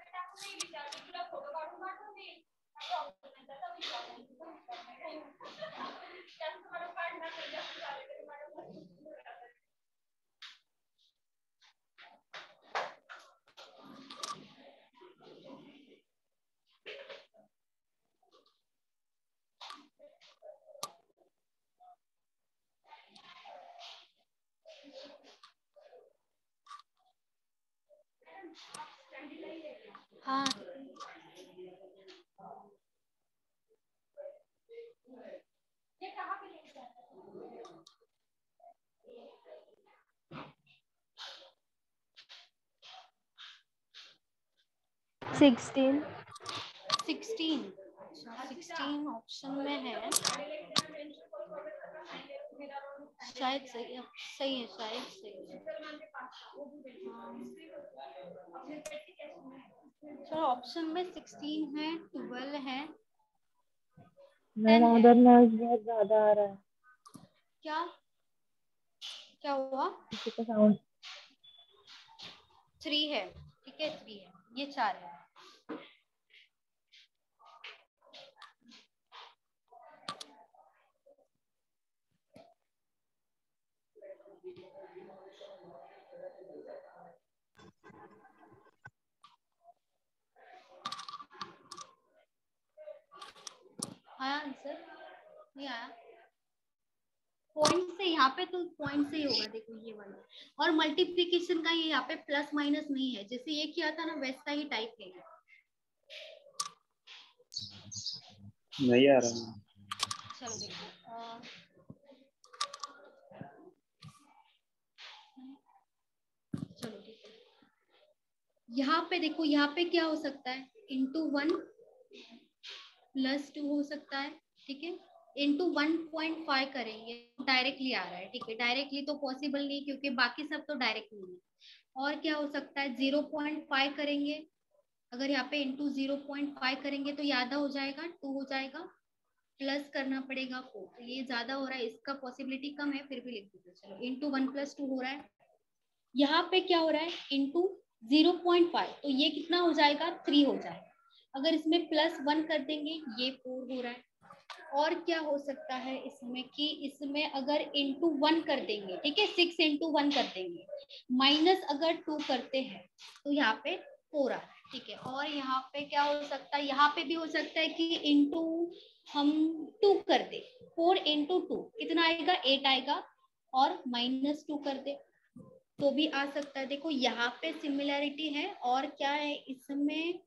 [SPEAKER 3] हाँ
[SPEAKER 9] 16
[SPEAKER 3] 16 ऑप्शन में है, शायद सही है, सही है, शायद सही है। चलो ऑप्शन में 16 है, 12 है,
[SPEAKER 9] मैम उधर नॉइज बहुत ज्यादा आ रहा है।
[SPEAKER 3] क्या क्या हुआ?
[SPEAKER 9] किसी का साउंड
[SPEAKER 3] 3 है, ठीक है 3 है, ये 4 है। आया आंसर? नहीं आया? पॉइंट से, यहाँ पे तो पॉइंट से ही होगा, देखो ये वाला। और मल्टीप्लिकेशन का ये यहाँ पे प्लस माइनस नहीं है, जैसे ये किया था ना वैसा ही टाइप है।
[SPEAKER 7] नहीं आ रहा।
[SPEAKER 3] चलो देखो, चलो ठीक है, यहाँ पे देखो, यहाँ पे क्या हो सकता है, इंटू 1 +2 हो सकता है, ठीक है, इंटू 1.5 करेंगे, डायरेक्टली आ रहा है, ठीक है। डायरेक्टली तो पॉसिबल नहीं क्योंकि बाकी सब तो डायरेक्ट नहीं है। और क्या हो सकता है, 0.5 करेंगे, अगर यहाँ पे इंटू 0.5 करेंगे तो ये आधा हो जाएगा, 2 हो जाएगा, प्लस करना पड़ेगा 4, तो ये ज्यादा हो रहा है, इसका पॉसिबिलिटी कम है, फिर भी लिख दीजिए। चलो इंटू 1 + 2 हो रहा है, यहाँ पे क्या हो रहा है इंटू 0.5, तो ये कितना हो जाएगा 3 हो जाएगा। अगर इसमें +1 कर देंगे ये 4 हो रहा है। और क्या हो सकता है इसमें कि इसमें अगर इंटू 1 कर देंगे, ठीक है 6 इंटू 1 कर देंगे, माइनस अगर 2 करते हैं तो यहाँ पे 4 आ रहा है, ठीक है। और यहाँ पे क्या हो सकता है, यहाँ पे भी हो सकता है कि इंटू हम 2 कर दे, 4 इंटू 2 कितना आएगा 8 आएगा, और -2 कर दे तो भी आ सकता है। देखो यहाँ पे सिमिलैरिटी है, और क्या है इसमें,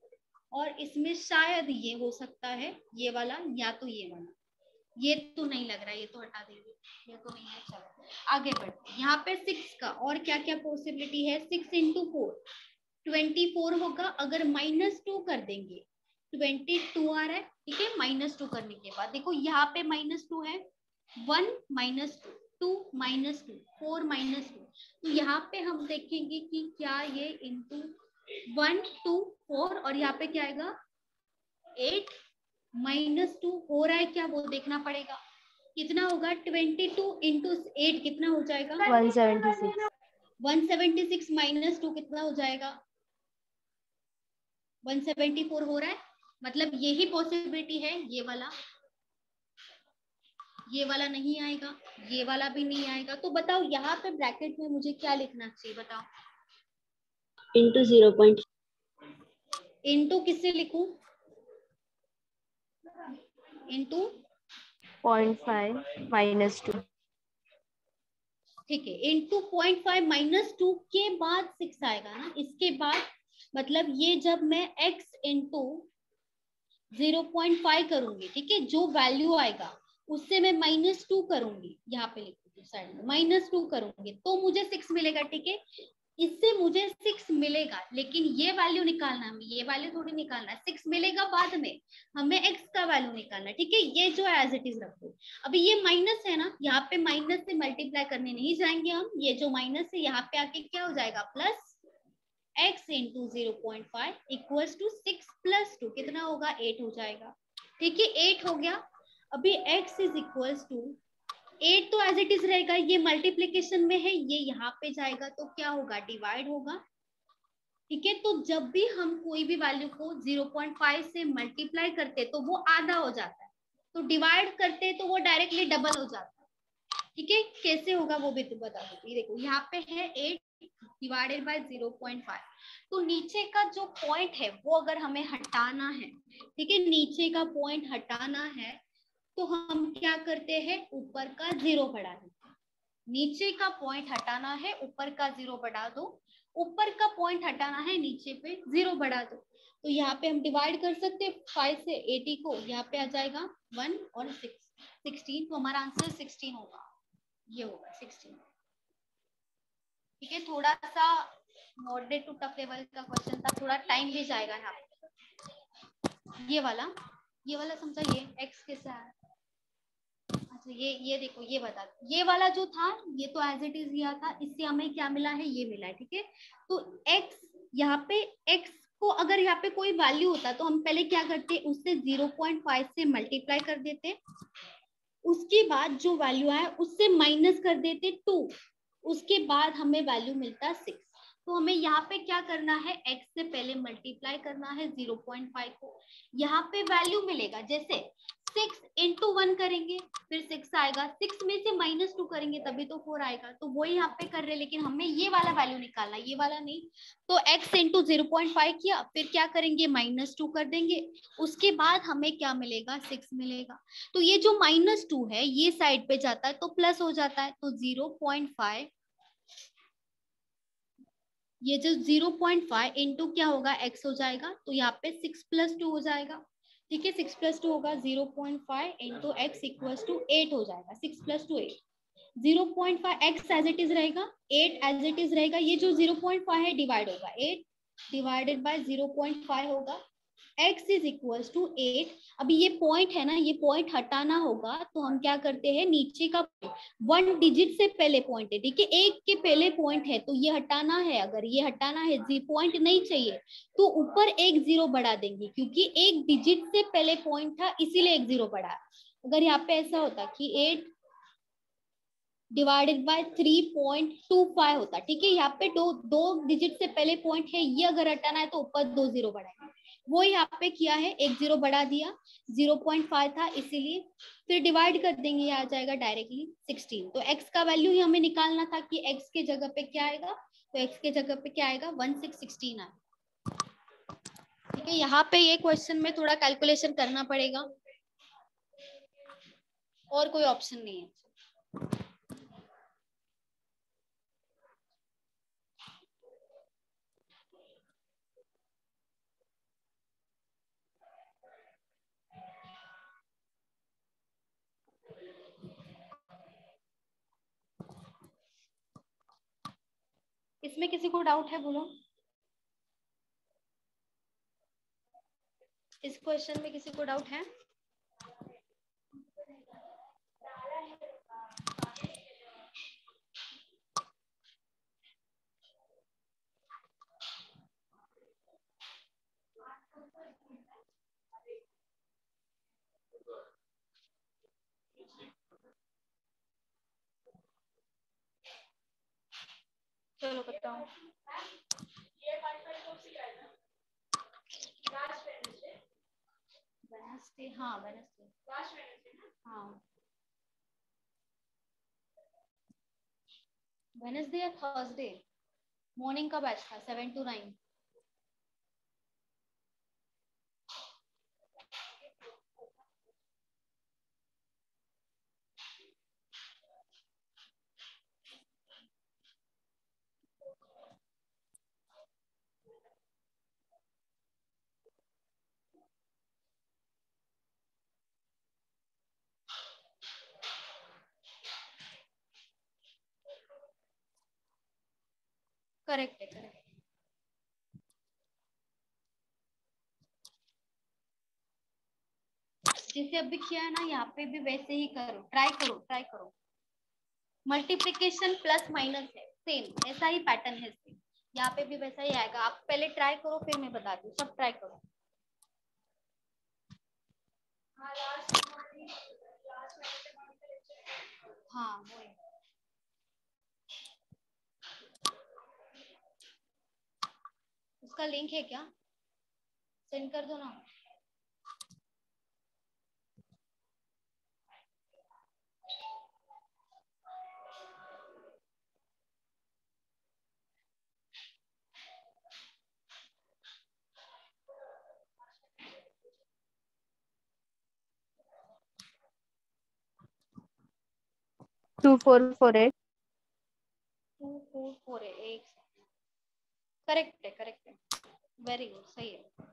[SPEAKER 3] और इसमें शायद ये हो सकता है ये वाला या तो ये वाला, ये तो नहीं लग रहा है, ये तो हटा देंगे, ये तो नहीं है। चलो आगे बढ़ते हैं। यहाँ पे 6 का और क्या क्या पॉसिबिलिटी है, 6 इंटू 4 24 होगा, अगर -2 कर देंगे 22 आ रहा है, ठीक है। -2 करने के बाद देखो यहाँ पे -2 है, 1 -2 2 -2 4 -2, तो यहाँ पे हम देखेंगे कि क्या ये इंटू 1 2 4 और यहाँ पे क्या आएगा 8 -2 हो रहा है क्या, वो देखना पड़ेगा। कितना होगा 22 इंटू 8 कितना हो जाएगा
[SPEAKER 6] 176।
[SPEAKER 3] 176 -2 कितना हो जाएगा 174 हो रहा है। मतलब यही पॉसिबिलिटी है, ये वाला नहीं आएगा, ये वाला भी नहीं आएगा। तो बताओ यहाँ पे ब्रैकेट में मुझे क्या लिखना चाहिए, बताओ।
[SPEAKER 10] इंटू 0.
[SPEAKER 3] इंटू किससे लिखूं, इंटू
[SPEAKER 6] 0.5 -2,
[SPEAKER 3] ठीक है। इंटू 0.5 -2 के बाद 6 आएगा ना, इसके बाद मतलब ये जब मैं x इंटू 0.5 करूंगी, ठीक है, जो वैल्यू आएगा उससे मैं -2 करूंगी, यहाँ पे लिख दीजिए साइड में, -2 करूंगी तो मुझे 6 मिलेगा, ठीक है। इससे मुझे 6 मिलेगा, लेकिन ये वैल्यू निकालना है, ये वैल्यू थोड़ी निकालना है, 6 मिलेगा बाद में, हमें x का वैल्यू निकालना है, ठीक है। ये जो एज इट इज रखो। अभी ये माइनस है ना, यहाँ पे माइनस से मल्टीप्लाई करने नहीं जाएंगे हम, ये जो माइनस है यहाँ पे आके क्या हो जाएगा plus x into 0.5 equals to 6 + 2 कितना होगा 8 हो जाएगा, ठीक है 8 हो गया। अभी x इज इक्वल्स टू 8 तो एज इट इज रहेगा, ये मल्टीप्लीकेशन में है, ये यहाँ पे जाएगा तो क्या होगा डिवाइड होगा, ठीक है। तो जब भी हम कोई भी वैल्यू को 0.5 से मल्टीप्लाई करते तो वो आधा हो जाता है, तो डिवाइड करते तो वो डायरेक्टली डबल हो जाता है, ठीक है। कैसे होगा वो भी तो बता दो। ये देखो यहाँ पे है 8 डिवाइडेड बाय 0.5, तो नीचे का जो पॉइंट है वो अगर हमें हटाना है, ठीक है, नीचे का पॉइंट हटाना है तो हम क्या करते हैं ऊपर का 0 बढ़ा देते हैं। नीचे का पॉइंट हटाना है ऊपर का 0 बढ़ा दो, ऊपर का पॉइंट हटाना है नीचे पे 0 बढ़ा दो। तो यहाँ पे हम डिवाइड कर सकते हैं 5 से 80 को, यहाँ पे आ जाएगा 1 और 6 16, तो हमारा आंसर 16 होगा, ये होगा 16, ठीक है। थोड़ा सा मॉडरेट टू टफ लेवल का क्वेश्चन था, थोड़ा टाइम भी जाएगा यहाँ पे। ये वाला समझा, ये x कैसे आया। अच्छा ये देखो, ये बता दो, ये वाला जो था ये तो एज इट इज लिया था, इससे हमें क्या मिला है ये मिला है, ठीक है। तो x यहाँ पे x को अगर यहाँ पे कोई वैल्यू होता तो हम पहले क्या करते, उससे 0.5 से मल्टीप्लाई कर देते, उसके बाद जो वैल्यू आए उससे माइनस कर देते 2, उसके बाद हमें वैल्यू मिलता 6। तो हमें यहाँ पे क्या करना है, x से पहले मल्टीप्लाई करना है 0.5 को, यहाँ पे वैल्यू मिलेगा, जैसे 6 इंटू 1 करेंगे फिर 6 आएगा, 6 में से -2 करेंगे तभी तो 4 आएगा, तो वही यहाँ पे कर रहे, लेकिन हमें ये वाला वैल्यू निकालना, ये वाला नहीं। तो x इंटू 0.5 किया, फिर क्या करेंगे -2 कर देंगे, उसके बाद हमें क्या मिलेगा 6 मिलेगा। तो ये जो -2 है ये साइड पे जाता है तो प्लस हो जाता है, तो 0.5, ये जो 0.5 इंटू क्या होगा x हो जाएगा, तो यहाँ पे 6 + 2 हो जाएगा, ठीक है। 6 + 2 होगा 0.5 इंटू x इक्वल्स टू 8 हो जाएगा, 6 + 2 8, 0.5 x एज इट इज रहेगा, 8 एज इट इज रहेगा, ये जो 0.5 है डिवाइड होगा 8 डिवाइडेड बाय 0.5 होगा, x इज इक्वल्स टू 8। अभी ये पॉइंट है ना, ये पॉइंट हटाना होगा तो हम क्या करते हैं, नीचे का 1 डिजिट से पहले पॉइंट है, ठीक है, 1 के पहले पॉइंट है तो ये हटाना है, अगर ये हटाना है पॉइंट नहीं चाहिए तो ऊपर एक 0 बढ़ा देंगे, क्योंकि 1 डिजिट से पहले पॉइंट था इसीलिए एक 0 बढ़ा, अगर यहाँ पे ऐसा होता कि 8 डिवाइडेड बाय 3.25 होता, ठीक है, यहाँ पे दो दो डिजिट से पहले पॉइंट है, ये अगर हटाना है तो ऊपर 2 जीरो बढ़ाएंगे, वो यहाँ पे किया है, एक जीरो बढ़ा दिया, 0.5 था इसीलिए, फिर डिवाइड कर देंगे, ये आ जाएगा डायरेक्टली 16। तो x का वैल्यू ही हमें निकालना था कि x के जगह पे क्या आएगा, तो x के जगह पे क्या आएगा, 1616 आएगा। ठीक है, यहाँ पे ये क्वेश्चन में थोड़ा कैलकुलेशन करना पड़ेगा, और कोई ऑप्शन नहीं है। इसमें किसी को डाउट है, बोलो। इस क्वेश्चन में किसी को डाउट है? चलो बताओ। वेडनेसडे, हाँ वेडनेसडे, हाँ वेडनेसडे या थर्सडे मॉर्निंग का बैच था 7 to 9। करेक्ट है, करेक्ट। जैसे अभी किया है ना, यहाँ पे भी वैसे ही करो, ट्राई करो, ट्राई करो। मल्टीप्लिकेशन प्लस माइनस है, सेम ऐसा ही पैटर्न है सेम, यहाँ पे भी वैसा ही आएगा। आप पहले ट्राई करो, फिर मैं बताती हूँ, सब ट्राई करो। हाँ वही, उसका लिंक है क्या, सेंड कर दो ना।
[SPEAKER 9] टू फोर एट
[SPEAKER 3] 2448, करेक्ट है, करेक्ट है, वेरी गुड, सही है।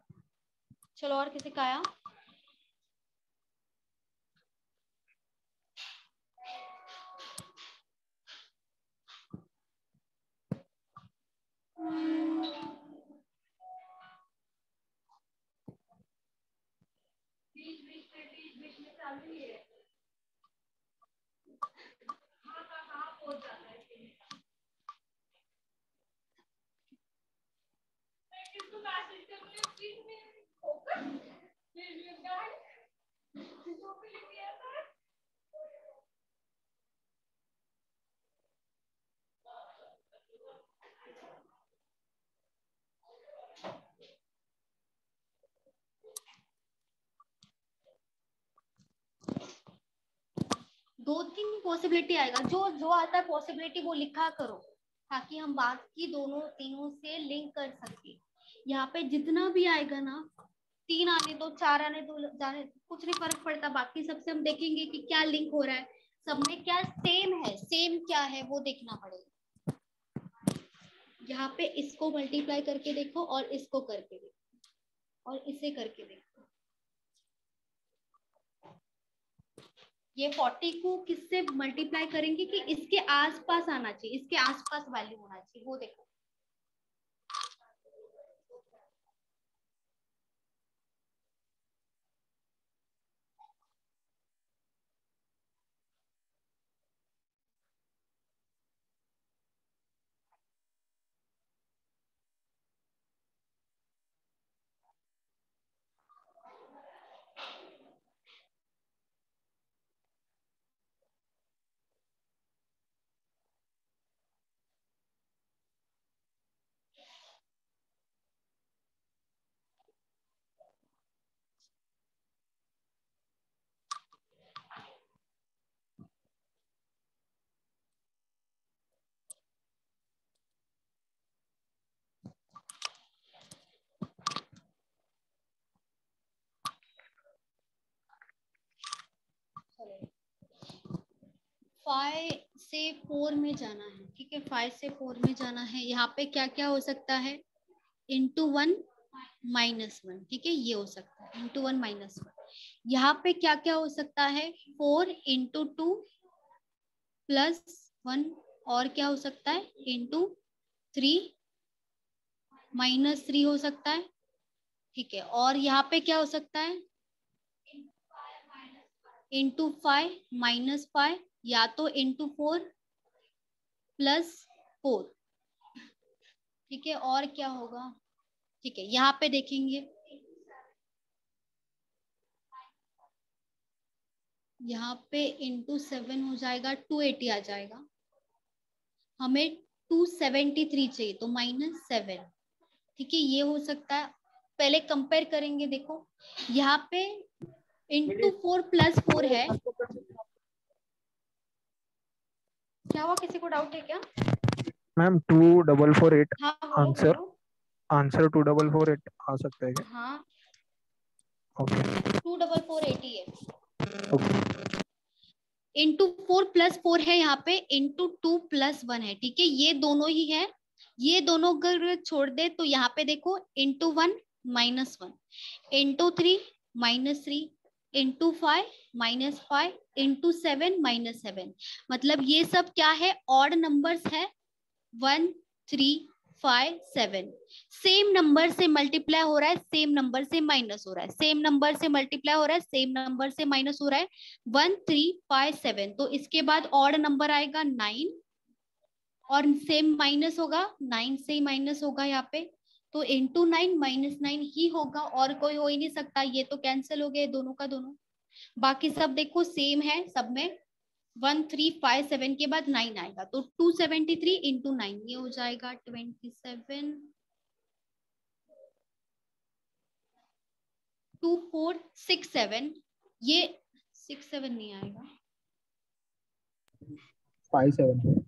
[SPEAKER 3] चलो और किसी का आया? दो तीन पॉसिबिलिटी आएगा, जो जो आता है पॉसिबिलिटी वो लिखा करो, ताकि हम बाकी दोनों तीनों से लिंक कर सके। यहाँ पे जितना भी आएगा ना, 3 आने दो, 4 आने दो, जाने कुछ नहीं फर्क पड़ता, बाकी सबसे हम देखेंगे कि क्या लिंक हो रहा है, सब में क्या सेम है, सेम क्या है वो देखना पड़ेगा। यहाँ पे इसको मल्टीप्लाई करके देखो, और इसको करके देखो, और इसे करके देखो। ये 40 को किससे मल्टीप्लाई करेंगे कि इसके आसपास आना चाहिए, इसके आसपास वैल्यू होना चाहिए, वो देखो। 5 से 4 में जाना है, ठीक है, 5 से 4 में जाना है। यहाँ पे क्या क्या हो सकता है, इंटू 1 -1, ठीक है, ये हो सकता है इंटू 1 -1। यहाँ पे क्या क्या हो सकता है, 4 इंटू 2 +1, और क्या हो सकता है, इंटू 3 -3 हो सकता है, ठीक है। और यहाँ पे क्या हो सकता है, इंटू 5 -5, या तो इंटू 4 +4, ठीक है। और क्या होगा, ठीक है, यहाँ पे देखेंगे, यहाँ पे इंटू 7 हो जाएगा, 280 आ जाएगा। हमें 273 चाहिए, तो -7, ठीक है, ये हो सकता है। पहले कंपेयर करेंगे, देखो यहाँ पे इंटू 4 +4 है। क्या हुआ, किसी को डाउट है क्या?
[SPEAKER 8] मैम 2448
[SPEAKER 3] हाँ बोलो
[SPEAKER 8] आंसर
[SPEAKER 3] बोलो।
[SPEAKER 8] आंसर 2448 आ सकता है क्या?
[SPEAKER 3] हाँ
[SPEAKER 8] ओके
[SPEAKER 3] 2448 है।
[SPEAKER 8] ओके
[SPEAKER 3] इंटू 4 +4 है, यहाँ पे इंटू 2 +1 है, ठीक है, ये दोनों ही है। ये दोनों अगर छोड़ दे तो यहाँ पे देखो इंटू 1 -1, इंटू 3 -3, इंटू 5 -5, इंटू 7 -7। मतलब ये सब क्या है, ऑड नंबर्स है। 1 3 5 7 सेम नंबर से मल्टीप्लाई हो रहा है, सेम नंबर से माइनस हो रहा है, सेम नंबर से मल्टीप्लाई हो रहा है, सेम नंबर से माइनस हो रहा है। 1 3 5 7, तो इसके बाद ऑड नंबर आएगा 9, और सेम माइनस होगा, 9 से ही माइनस होगा यहाँ पे, तो इंटू 9 -9 ही होगा, और कोई हो ही नहीं सकता। ये तो कैंसिल हो गए दोनों का दोनों। बाकी सब देखो सेम है सब में। 1 3 5 7 के बाद 9 आएगा, तो 273 इंटू 9, ये हो जाएगा 27। 2 4 6 7, ये 6 7 नहीं आएगा,
[SPEAKER 8] 57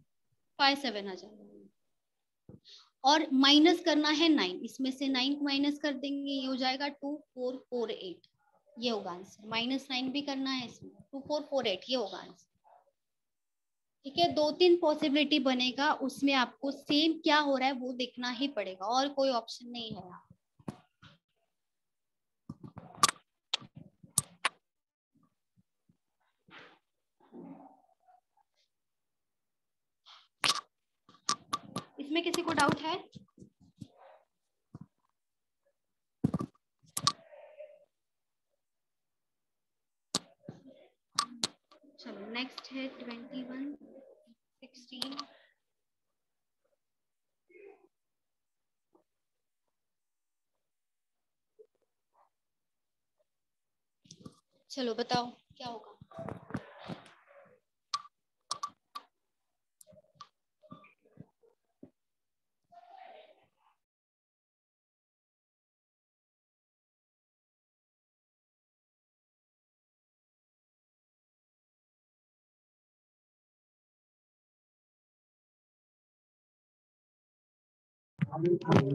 [SPEAKER 3] 5 7 आ जाएगा। और माइनस करना है 9, इसमें से 9 को माइनस कर देंगे, ये हो जाएगा 2448, ये होगा आंसर। -9 भी करना है इसमें, 2448 ये होगा आंसर, ठीक है। 2-3 पॉसिबिलिटी बनेगा, उसमें आपको सेम क्या हो रहा है वो देखना ही पड़ेगा, और कोई ऑप्शन नहीं है। इसमें किसी को डाउट है? चलो नेक्स्ट है 21 16। चलो बताओ क्या होगा।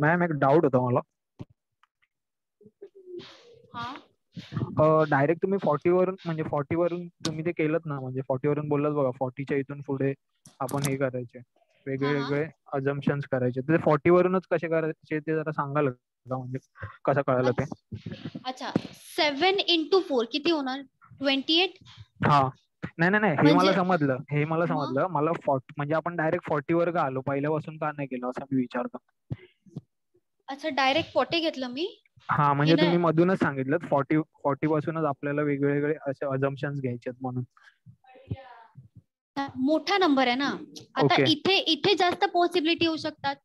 [SPEAKER 8] मैम एक डाऊट होता मला.
[SPEAKER 3] हाँ
[SPEAKER 8] डायरेक्ट तुम्ही 40 वरून म्हणजे 40 वरून तुम्ही ते केलं ना, म्हणजे 40 वरून बोललात बघा, 40च्या इथून पुढे आपण हे करायचे, वेगळे
[SPEAKER 3] हाँ
[SPEAKER 8] वेगळे अजम्पशन्स करायचे, ते 40 वरूनच कसे करायचे ते जरा सांगाल का, म्हणजे कसं कळालं ते?
[SPEAKER 3] अच्छा 7 इंटू 4 किती होणार, 28?
[SPEAKER 8] हा नाही नाही नाही, हे
[SPEAKER 3] म्हणजे
[SPEAKER 8] मला समजलं, हे मला
[SPEAKER 3] मग
[SPEAKER 8] समजलं. मला 40 म्हणजे आपण डायरेक्ट 40 वर का आलो, पहिल्यापासून का नाही केलं असं मी विचारतो.
[SPEAKER 3] अच्छा डायरेक्ट 40 घेतलं मी.
[SPEAKER 8] हा म्हणजे
[SPEAKER 3] हे
[SPEAKER 8] तुम्ही मधूनच सांगितलं 40 पासूनच आपल्याला वेगवेगळे असे अजम्पशन्स घ्यायचे म्हणून.
[SPEAKER 3] मोठा नंबर आहे ना, आता
[SPEAKER 8] ओके.
[SPEAKER 3] इथे इथे जास्त पॉसिबिलिटी येऊ शकतात.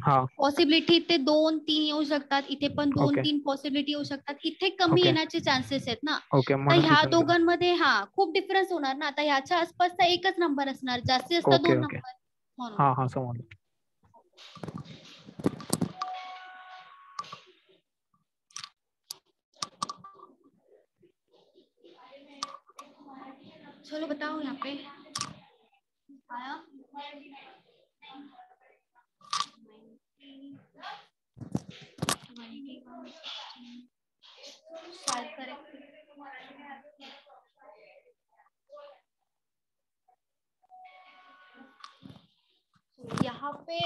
[SPEAKER 8] हा
[SPEAKER 3] पॉसिबिलिटी इथे 2-3 येऊ शकतात, इथे पण
[SPEAKER 8] ओके
[SPEAKER 3] 2-3 पॉसिबिलिटी येऊ शकतात, इथे कमी
[SPEAKER 8] ओके
[SPEAKER 3] येण्याचे चान्सेस आहेत ना.
[SPEAKER 8] ओके
[SPEAKER 3] तर
[SPEAKER 8] म्हणून
[SPEAKER 3] ह्या
[SPEAKER 8] तिथून केलं.
[SPEAKER 3] दोघांमध्ये हा खूप डिफरन्स होणार ना. आता ह्याच्या आसपासचा एकच नंबर असणार, जास्तीत जास्त
[SPEAKER 8] ओके
[SPEAKER 3] 2
[SPEAKER 8] ओके
[SPEAKER 3] नंबर म्हणून.
[SPEAKER 8] हा हा समजलं.
[SPEAKER 3] चलो बताओ यहाँ पे आया 21 शायद करेक्ट। यहाँ पे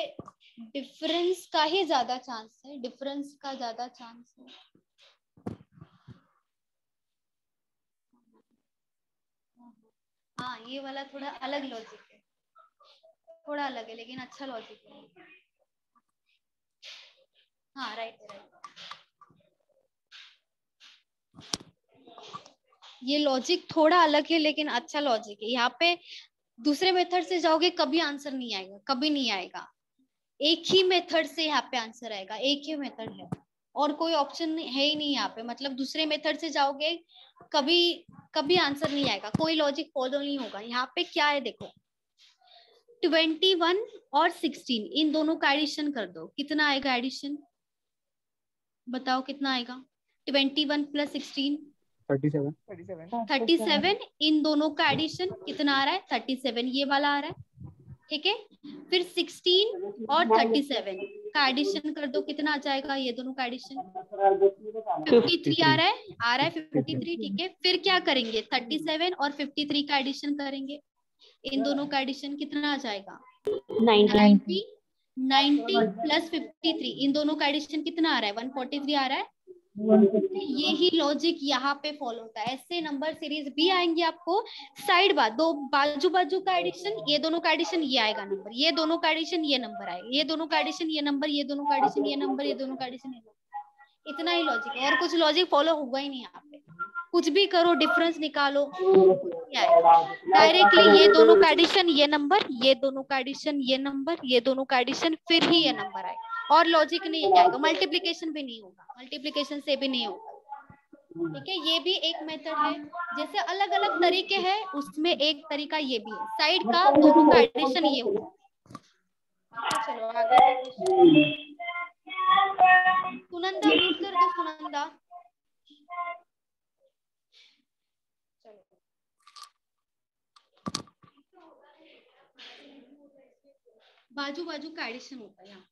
[SPEAKER 3] डिफरेंस का ही ज्यादा चांस है, डिफरेंस का ज्यादा चांस है। हाँ ये वाला थोड़ा अलग लॉजिक है, थोड़ा अलग है लेकिन अच्छा लॉजिक है। हाँ राइट राइट, ये लॉजिक थोड़ा अलग है लेकिन अच्छा लॉजिक है। यहाँ पे दूसरे मेथड से जाओगे कभी आंसर नहीं आएगा, कभी नहीं आएगा। एक ही मेथड से यहाँ पे आंसर आएगा, एक ही मेथड है और कोई ऑप्शन है ही नहीं यहाँ पे। मतलब दूसरे मेथड से जाओगे कभी कभी आंसर नहीं आएगा, कोई लॉजिक फॉलो नहीं होगा। यहाँ पे क्या है देखो, 21 और 16 इन दोनों का एडिशन कर दो, कितना आएगा एडिशन बताओ कितना आएगा? 21 प्लस 16 37। इन दोनों का एडिशन कितना आ रहा है? 37, ये वाला आ रहा है, ठीक है। फिर 16 और 37 का एडिशन कर दो, कितना आ जाएगा ये दोनों का एडिशन? 53 आ रहा है, 53, ठीक है। फिर क्या करेंगे? 37 और 53 का एडिशन करेंगे, इन दोनों का एडिशन कितना आ जाएगा? 90। 90 प्लस 53 इन दोनों का एडिशन कितना आ रहा है? 143 आ रहा है। यही लॉजिक यहाँ पे फॉलो होता है। ऐसे नंबर सीरीज भी आएंगे आपको, साइड बाय दो बाजू बाजू का एडिशन, ये दोनों का एडिशन ये आएगा नंबर, ये दोनों का एडिशन ये नंबर आएगा, ये दोनों का एडिशन ये नंबर, ये दोनों का एडिशन ये नंबर, ये दोनों का एडिशन ये नंबर। इतना ही लॉजिक है और कुछ लॉजिक फॉलो होगा ही नहीं यहाँ पे। कुछ भी करो, डिफरेंस निकालो, डायरेक्टली ये दोनों का एडिशन ये नंबर, ये दोनों का एडिशन ये नंबर, ये दोनों का एडिशन फिर ही ये नंबर आएगा। और लॉजिक नहीं आएगा, मल्टीप्लिकेशन भी नहीं होगा, मल्टीप्लिकेशन से भी नहीं होगा, ठीक है। ये भी एक मेथड है, जैसे अलग अलग तरीके हैं उसमें एक तरीका ये भी है, साइड का दोनों का एडिशन ये होगा। चलो आगे सुनंदा म्यूट कर दो, सुनंदा। बाजू बाजू का एडिशन होता है यहाँ।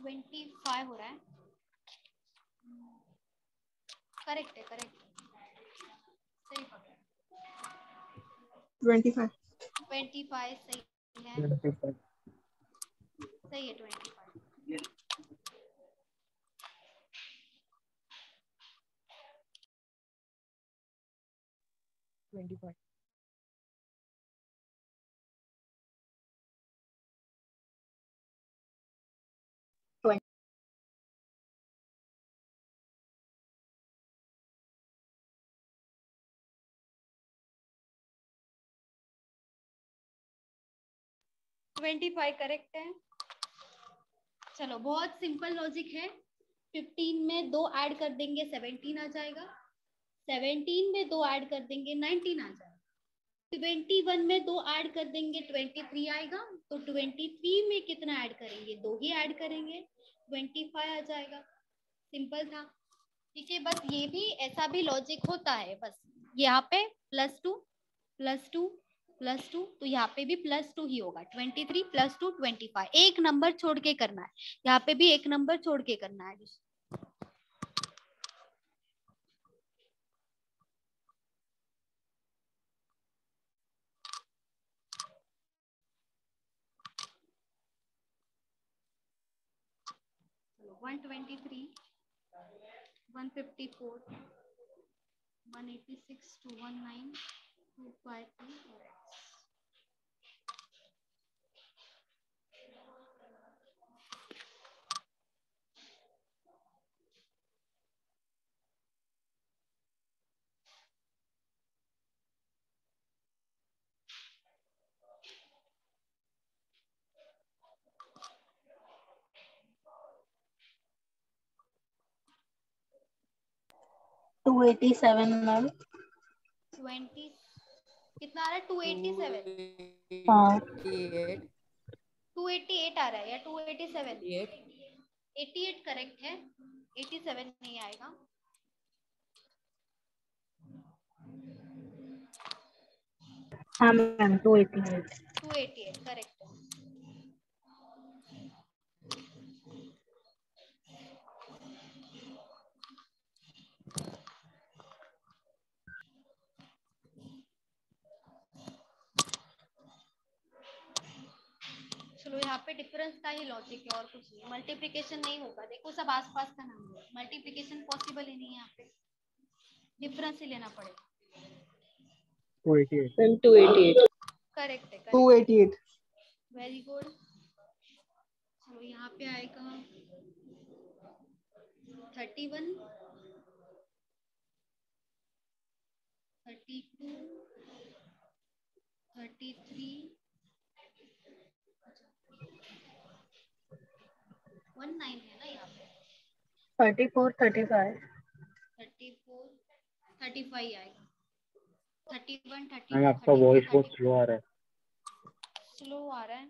[SPEAKER 3] $25 हो रहा है, करेक्ट है, करेक्ट सही पकड़ा।
[SPEAKER 5] 25
[SPEAKER 3] सही है, सही है 25। करेक्ट है। चलो बहुत सिंपल लॉजिक है। 15 में 2 ऐड कर देंगे 17 आ जाएगा, 17 में 2 ऐड कर देंगे 19 आ जाएगा, 21 में 2 ऐड कर देंगे 23 आएगा। तो 23 में कितना ऐड करेंगे? 2 ही ऐड करेंगे, 25 आ जाएगा। सिंपल था, ठीक है। बस ये भी ऐसा भी लॉजिक होता है, बस यहाँ पे +2 +2 +2, तो यहाँ पे भी +2 ही होगा। 23 +2 25, एक नंबर छोड़ के करना है, यहाँ पे भी एक नंबर छोड़ के करना है। 123 154 186 219 253 और x।
[SPEAKER 6] 287 मैम।
[SPEAKER 3] 20 कितना आ रहा है? 287।
[SPEAKER 6] हाँ
[SPEAKER 3] 288 आ रहा है या 287? 88 करेक्ट है, 87 नहीं आएगा।
[SPEAKER 6] हाँ मैम 288।
[SPEAKER 3] 288 करेक्ट है। चलो यहाँ पे डिफरेंस का ही लॉजिक है और कुछ नहीं, मल्टीप्लिकेशन नहीं होगा। देखो सब आसपास का नाम है, मल्टीप्लिकेशन पॉसिबल ही नहीं है यहाँ पे, डिफरेंस ही लेना पड़ेगा।
[SPEAKER 8] 288
[SPEAKER 10] मैम 288।
[SPEAKER 3] करेक्ट है,
[SPEAKER 5] 288।
[SPEAKER 3] Very good. चलो यहाँ पे आएगा 31, 32, 33, 19 है ना यहाँ पे।
[SPEAKER 6] 34 35
[SPEAKER 3] 34 35 आएगा। 31
[SPEAKER 8] मैम
[SPEAKER 3] 32
[SPEAKER 8] आपका
[SPEAKER 3] 33
[SPEAKER 8] वॉइस बहुत
[SPEAKER 3] 34
[SPEAKER 8] स्लो आ रहा है।
[SPEAKER 3] स्लो आ रहा है।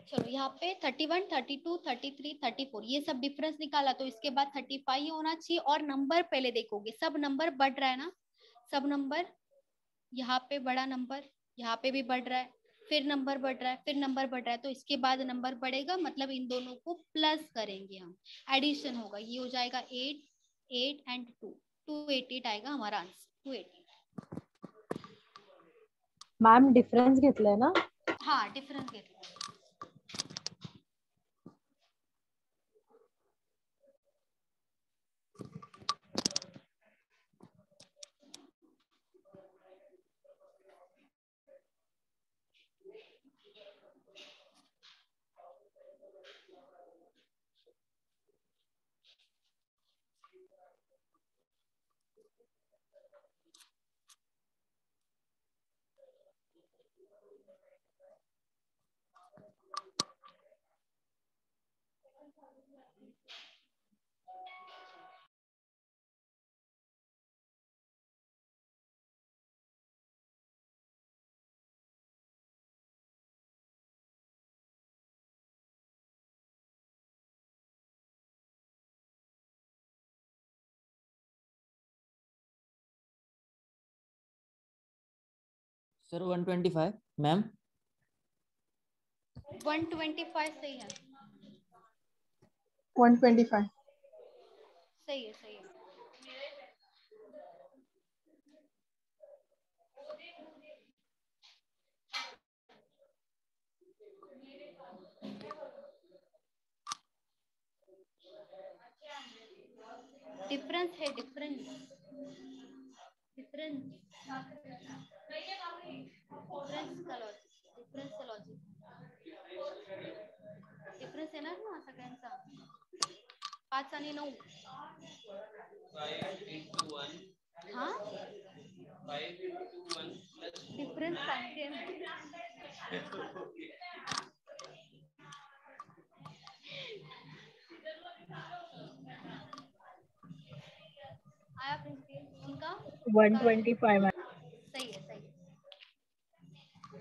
[SPEAKER 3] चलो यहाँ पे 31 32 33 34 ये सब डिफरेंस निकाला, तो इसके बाद 35 होना चाहिए। और नंबर पहले देखोगे, सब नंबर बढ़ रहा है ना, सब नंबर, यहाँ पे बड़ा नंबर, यहाँ पे भी बढ़ रहा है, फिर नंबर बढ़ रहा है, फिर नंबर बढ़ रहा है, तो इसके बाद नंबर बढ़ेगा, मतलब इन दोनों को प्लस करेंगे हम, एडिशन होगा, ये हो जाएगा 8 8 एंड 2 288 आएगा हमारा आंसर। 288
[SPEAKER 9] मैम डिफरेंस घेतलाय ना?
[SPEAKER 3] हाँ डिफरेंस घेतला।
[SPEAKER 11] Sir 125 ma'am.
[SPEAKER 3] 125 सही है।
[SPEAKER 5] 125
[SPEAKER 3] सही है, सही है। डिफरेंस है, डिफरेंस डिफरेंस डिफरेंस का लॉजिक डिफरेंस येणार ना सगळ्यांचा 5 आणि 9 हाँ 5 into 1 डिफरेंस सांगते ना आया प्रिंसिपल उनका
[SPEAKER 6] 125 मैम।
[SPEAKER 3] सही है, सही है।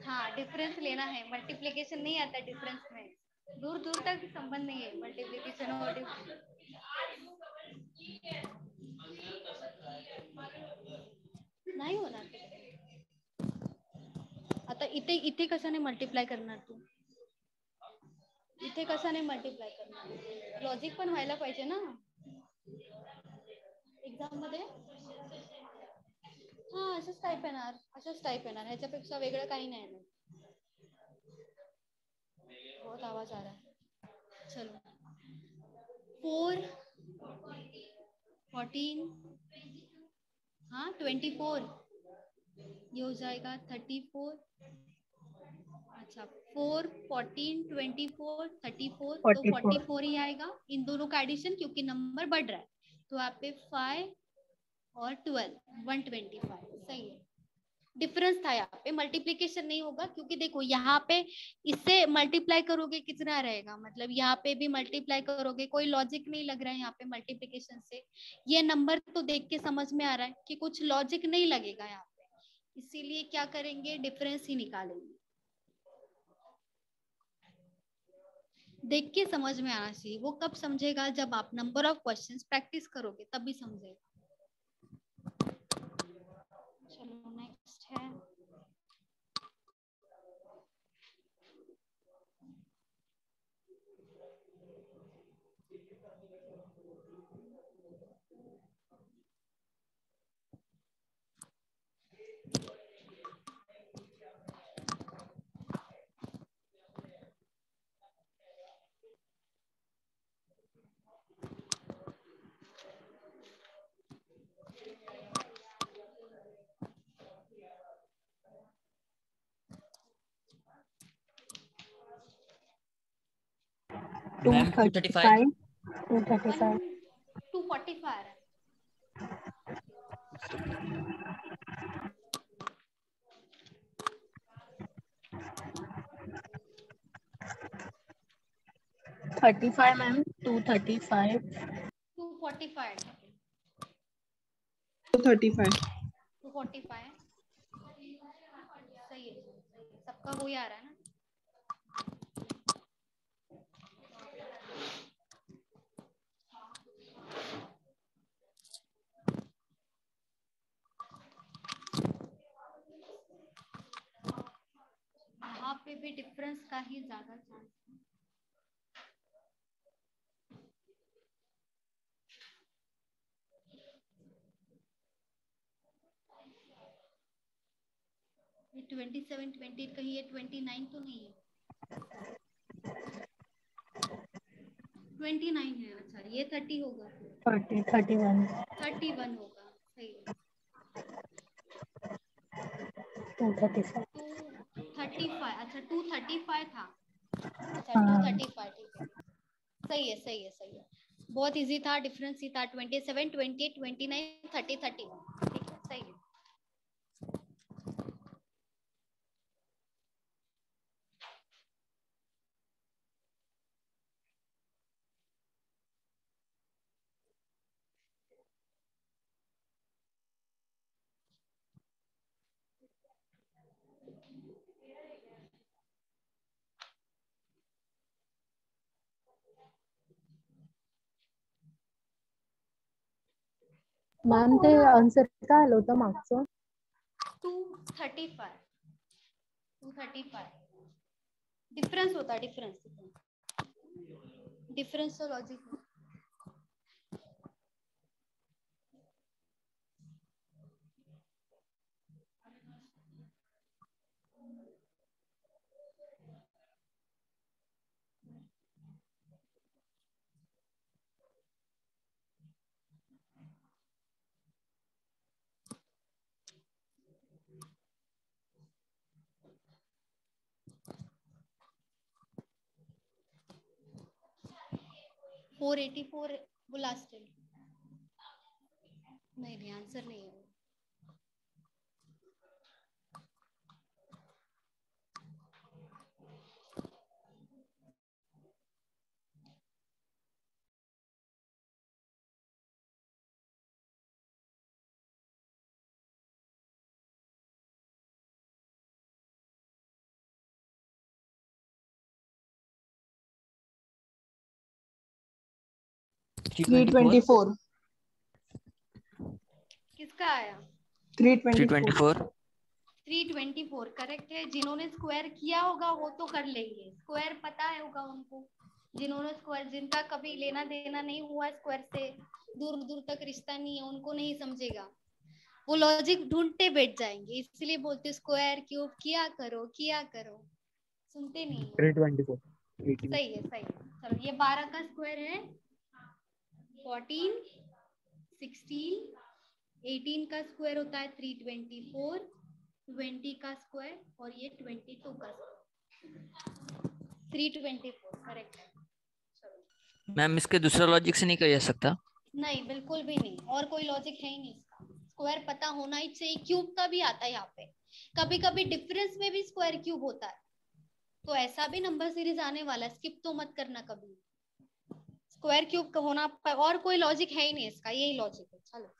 [SPEAKER 3] हाँ डिफरेंस लेना है, मल्टीप्लिकेशन नहीं आता डिफरेंस में, दूर दूर तक संबंध नहीं है मल्टीप्लिकेशन और नाही होणार ते। आता इथे इथे कशाने मल्टिप्लाय करणार तू, इथे कशाने मल्टिप्लाय करणार, लॉजिक पण व्हायला पाहिजे ना एक्झाम मध्ये। हाँ असंच टाइप येणार, असंच टाइप येणार, ह्याच्यापेक्षा वेगळं काही नाही येणार। बहुत आवाज आ रहा है। चलो 4 14 हाँ 24 ये हो जाएगा 34। अच्छा 4 14 24 34 तो 44 ही आएगा इन दोनों का एडिशन, क्योंकि नंबर बढ़ रहा है। तो आप पे 5 और 12 125 सही है। डिफरेंस था यहाँ पे, मल्टीप्लीकेशन नहीं होगा क्योंकि देखो यहाँ पे इससे मल्टीप्लाई करोगे कितना रहेगा, मतलब यहाँ पे भी मल्टीप्लाई करोगे, कोई लॉजिक नहीं लग रहा है यहाँ पे मल्टीप्लीकेशन से। ये नंबर तो देख के समझ में आ रहा है कि कुछ लॉजिक नहीं लगेगा यहाँ पे, इसीलिए क्या करेंगे, डिफरेंस ही निकालेंगे। देख के समझ में आना चाहिए। वो कब समझेगा, जब आप नंबर ऑफ क्वेश्चंस प्रैक्टिस करोगे तभी समझेगा। चलो नेक्स्ट है,
[SPEAKER 11] मैम 235
[SPEAKER 6] 235
[SPEAKER 3] 245 है।
[SPEAKER 6] मैम 235
[SPEAKER 3] 245
[SPEAKER 5] 235
[SPEAKER 3] 245 सही है, सबका वही आ रहा है ना। यहाँ पे भी डिफरेंस का ही ज्यादा चांस है। ये 27 20 कहीं, ये 29 तो नहीं है, 29 है। अच्छा ये 30 होगा,
[SPEAKER 6] 31
[SPEAKER 3] 31 होगा, सही है।
[SPEAKER 6] 235
[SPEAKER 3] 235, अच्छा 235 था, अच्छा
[SPEAKER 6] हाँ
[SPEAKER 3] 235 ठीक है, सही है सही है सही है। बहुत इजी था, डिफरेंस ही था, 27 28 29 30 31, ठीक है सही है।
[SPEAKER 9] मॅम ते आन्सर काय आलं होतं मागचं?
[SPEAKER 3] 235 डिफरेंस होता, डिफरेंस तो लॉजिक है। फोर 84 वो लास्ट है, नहीं आंसर नहीं है।324
[SPEAKER 5] 324
[SPEAKER 3] किसका आया?
[SPEAKER 5] 324
[SPEAKER 3] 324 करेक्ट है। जिन्होंने स्क्वायर किया होगा वो तो कर लेंगे, स्क्वायर पता है होगा उनको। जिन्होंने स्क्वायर, जिनका कभी लेना देना नहीं हुआ स्क्वायर से, दूर दूर तक रिश्ता नहीं है, उनको नहीं समझेगा, वो लॉजिक ढूंढते बैठ जाएंगे। इसलिए बोलते स्क्वायर क्यूब किया करो, सुनते नहीं है।
[SPEAKER 8] 324
[SPEAKER 3] सही है सही है। चलो ये 12 का स्क्वायर है, 14 16 18 का स्क्वायर होता है 324, 20 का स्क्वायर और ये 22 का स्क्वायर, 324 करेक्ट है। चलो
[SPEAKER 11] मैम इसके दूसरा लॉजिक से नहीं किया जा सकता?
[SPEAKER 3] नहीं बिल्कुल भी नहीं, और कोई लॉजिक है ही नहीं इसका। स्क्वायर पता होना ही चाहिए। क्यूब का भी आता है यहाँ पे, कभी कभी डिफरेंस में भी स्क्वायर क्यूब होता है, तो ऐसा भी नंबर सीरीज आने वाला है, स्किप तो मत करना कभी। स्क्वायर क्यूब का होना, और कोई लॉजिक है ही नहीं इसका, यही लॉजिक है। चलो,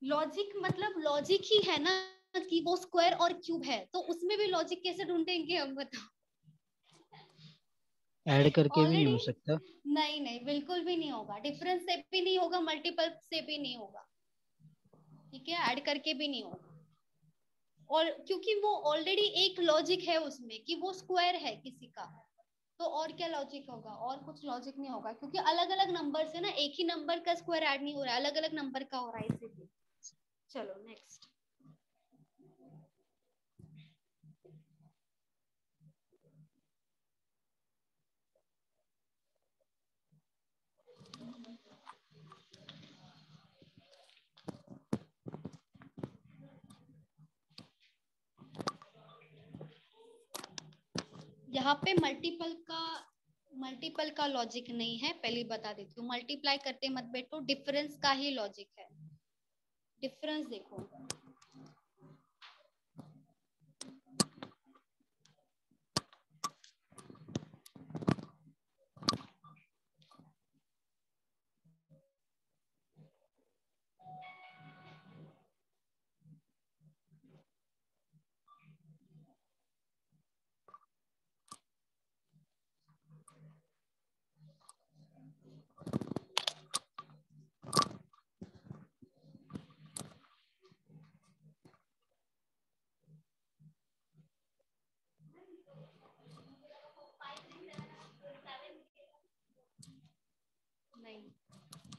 [SPEAKER 3] लॉजिक मतलब लॉजिक ही है ना कि वो स्क्वायर और क्यूब है, तो उसमें भी लॉजिक कैसे ढूंढेंगे हम, बताओ।
[SPEAKER 12] ऐड करके भी नहीं हो
[SPEAKER 3] Already-
[SPEAKER 12] सकता।
[SPEAKER 3] नहीं नहीं, बिल्कुल भी नहीं होगा, डिफरेंस से भी नहीं होगा, मल्टीपल से भी नहीं होगा, ठीक है, ऐड करके भी नहीं होगा। और क्योंकि वो ऑलरेडी एक लॉजिक है उसमें कि वो स्क्वायर है किसी का, तो और क्या लॉजिक होगा, और कुछ लॉजिक नहीं होगा, क्योंकि अलग अलग नंबर से ना, एक ही नंबर का स्क्वायर ऐड नहीं हो रहा है, अलग अलग नंबर का हो रहा है इसीलिए। चलो नेक्स्ट। यहाँ पे मल्टीपल का लॉजिक नहीं है, पहले बता देती हूँ। मल्टीप्लाई करते मत बैठो, डिफरेंस का ही लॉजिक है। डिफरेंस देखो, नहीं,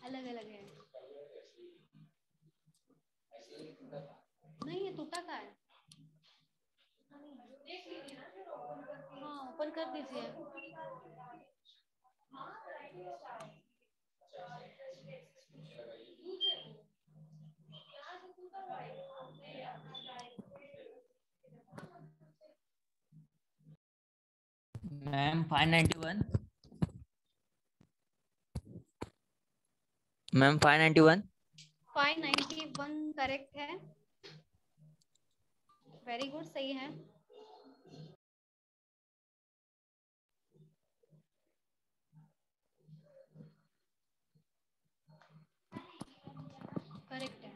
[SPEAKER 3] अलग अलग है। नहीं, ये टूटा का है। हाँ, ओपन कर दीजिए।
[SPEAKER 11] मैम 591। मैम 591।
[SPEAKER 3] 591 करेक्ट है, वेरी गुड, सही है। करेक्ट है।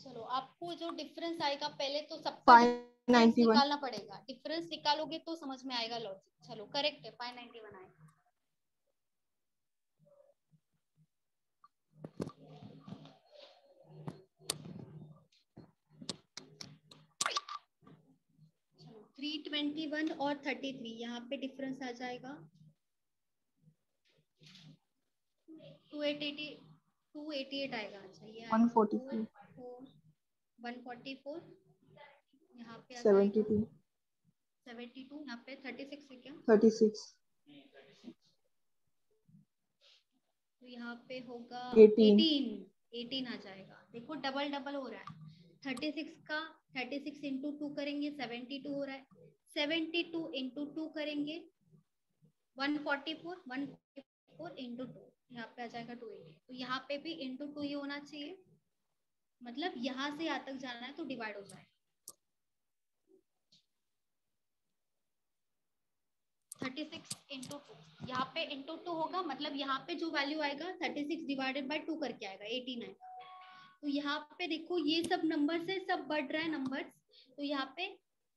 [SPEAKER 3] चलो, आपको जो डिफरेंस आएगा पहले तो सबका डिफरेंस
[SPEAKER 5] 591
[SPEAKER 3] निकालना पड़ेगा, डिफरेंस निकालोगे तो समझ में आएगा लॉजिक। चलो करेक्ट है, 591 आएगा। चलो 321 और 33, यहाँ पे डिफरेंस आ जाएगा 288 आएगा। अच्छा, ये आएगा
[SPEAKER 5] 144
[SPEAKER 3] 144, यहाँ पे आ
[SPEAKER 5] 72
[SPEAKER 3] जाएगा 72, यहाँ पे 36 है क्या,
[SPEAKER 5] 36
[SPEAKER 3] तो यहाँ पे होगा
[SPEAKER 5] 18
[SPEAKER 3] 18 आ जाएगा। देखो डबल डबल हो रहा है, 36 का 36 इंटू 2 करेंगे 72 हो रहा है, 72 इंटू 2 करेंगे 144 इंटू 2, यहाँ पे आ जाएगा 280। तो यहाँ पे भी इंटू 2 ही होना चाहिए, मतलब यहाँ से यहाँ तक जाना है तो डिवाइड हो जाएगा। 36 इंटू 2, यहाँ पे इंटू 2 होगा, मतलब यहाँ पे जो वैल्यू आएगा 36 डिवाइडेड बाय 2 करके आएगा 89। तो यहाँ पे देखो ये सब नंबर से सब बढ़ रहा है नंबर्स, तो यहाँ पे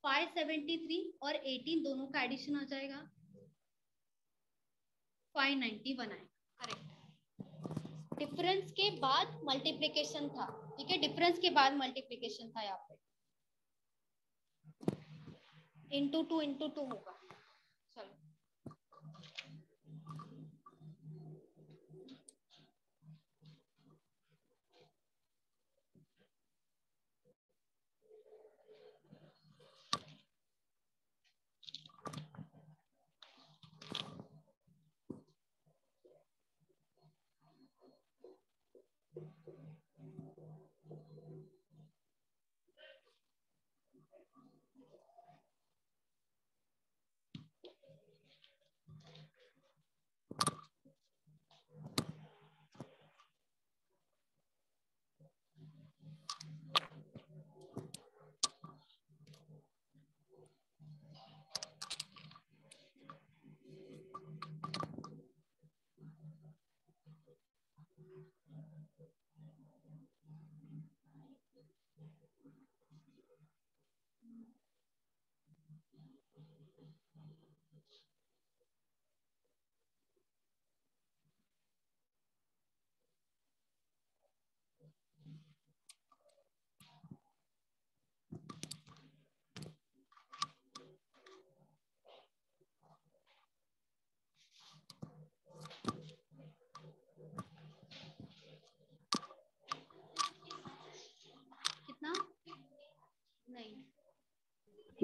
[SPEAKER 3] 573 और 18 दोनों का एडिशन आ जाएगा, 591 आएगा। करेक्ट। डिफरेंस के बाद मल्टीप्लिकेशन था, ठीक है, डिफरेंस के बाद मल्टीप्लिकेशन था, यहाँ पे इंटू 2 होगा। चलो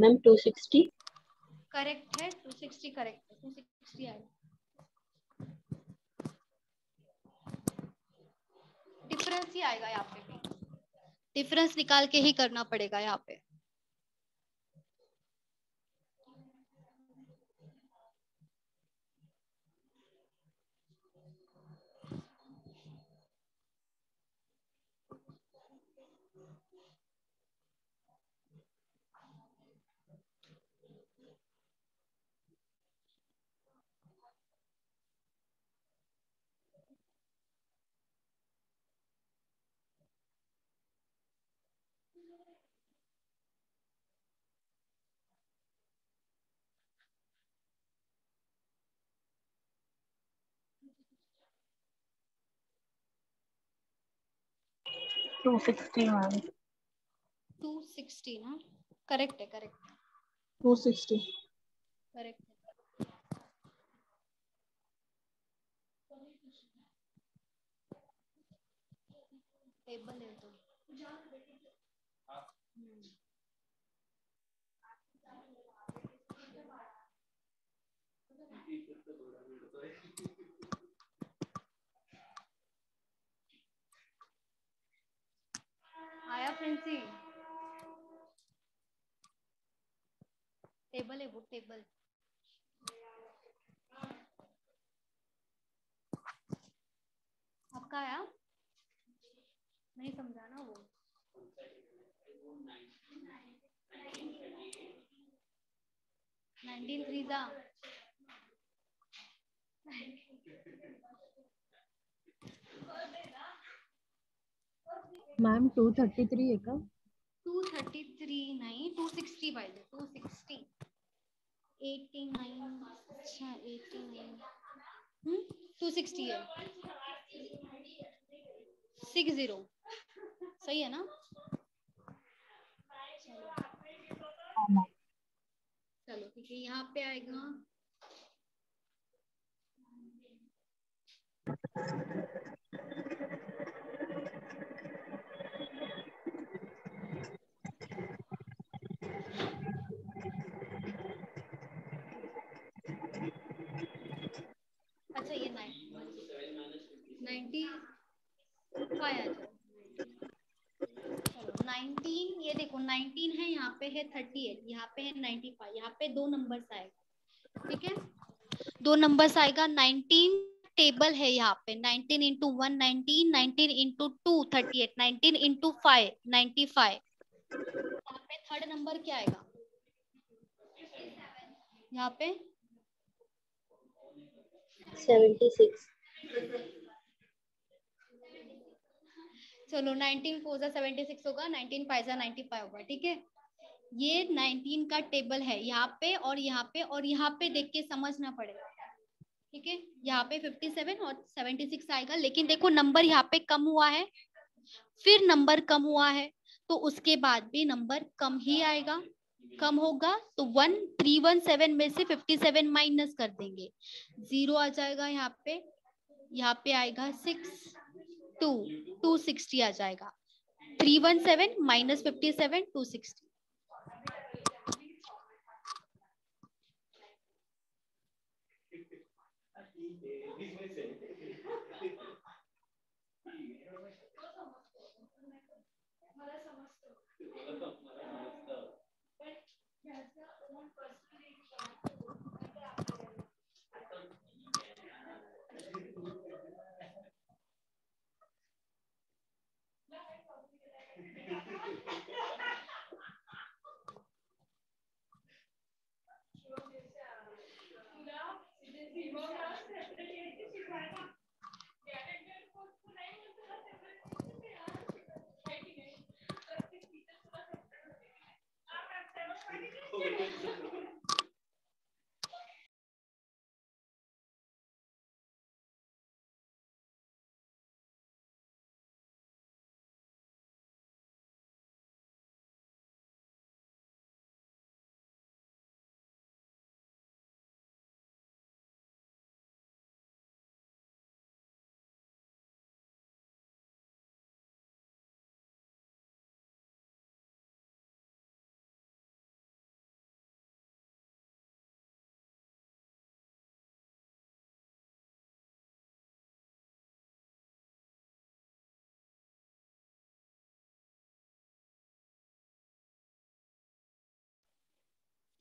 [SPEAKER 10] मैम 260।
[SPEAKER 3] करेक्ट है, 260 करेक्ट है, 260 आएगा। डिफरेंस ही आएगा यहाँ पे भी, डिफरेंस निकाल के ही करना पड़ेगा यहाँ पे।
[SPEAKER 6] To sixty ma'am.
[SPEAKER 3] 260 ना, करेक्ट है, करेक्ट है,
[SPEAKER 5] 260।
[SPEAKER 3] करेक्ट है। टेबल है तो आया प्रिंसी, टेबल है वो, टेबल। आपका आया? नहीं समझा ना वो। 19 थ्रीजा।
[SPEAKER 9] मैम 233 है का?
[SPEAKER 3] 233 नहीं, 260 पाहिजे, 260। 89, अच्छा 89, 260 है, 60 सही है ना? चलो ठीक है, यहाँ पे आएगा अच्छा ये 95 आ जाओ। चलो 19, ये देखो 19 है, यहाँ पे है 38, यहाँ पे है 95, यहाँ पे दो नंबर्स आएगा, ठीक है, दो नंबर्स आएगा। 19 टेबल है यहाँ पे, 19 इंटू 1 19, 19 इंटू 2 38, 19 इंटू 5 95। यहाँ पे थर्ड नंबर क्या आएगा? यहाँ पे
[SPEAKER 10] 76।
[SPEAKER 3] चलो 19 4 76 होगा, 19 5 95 होगा, ठीक है। ये 19 का टेबल है यहाँ पे और यहाँ पे, और यहाँ पे देख के समझना पड़ेगा, ठीक है। यहाँ पे 57 और 76 आएगा, लेकिन देखो नंबर यहाँ पे कम हुआ है, फिर नंबर कम हुआ है, तो उसके बाद भी नंबर कम ही आएगा। कम होगा तो 1317 में से 57 माइनस कर देंगे, 0 आ जाएगा यहाँ पे आएगा 6 2 260 आ जाएगा। 317 माइनस 57 260।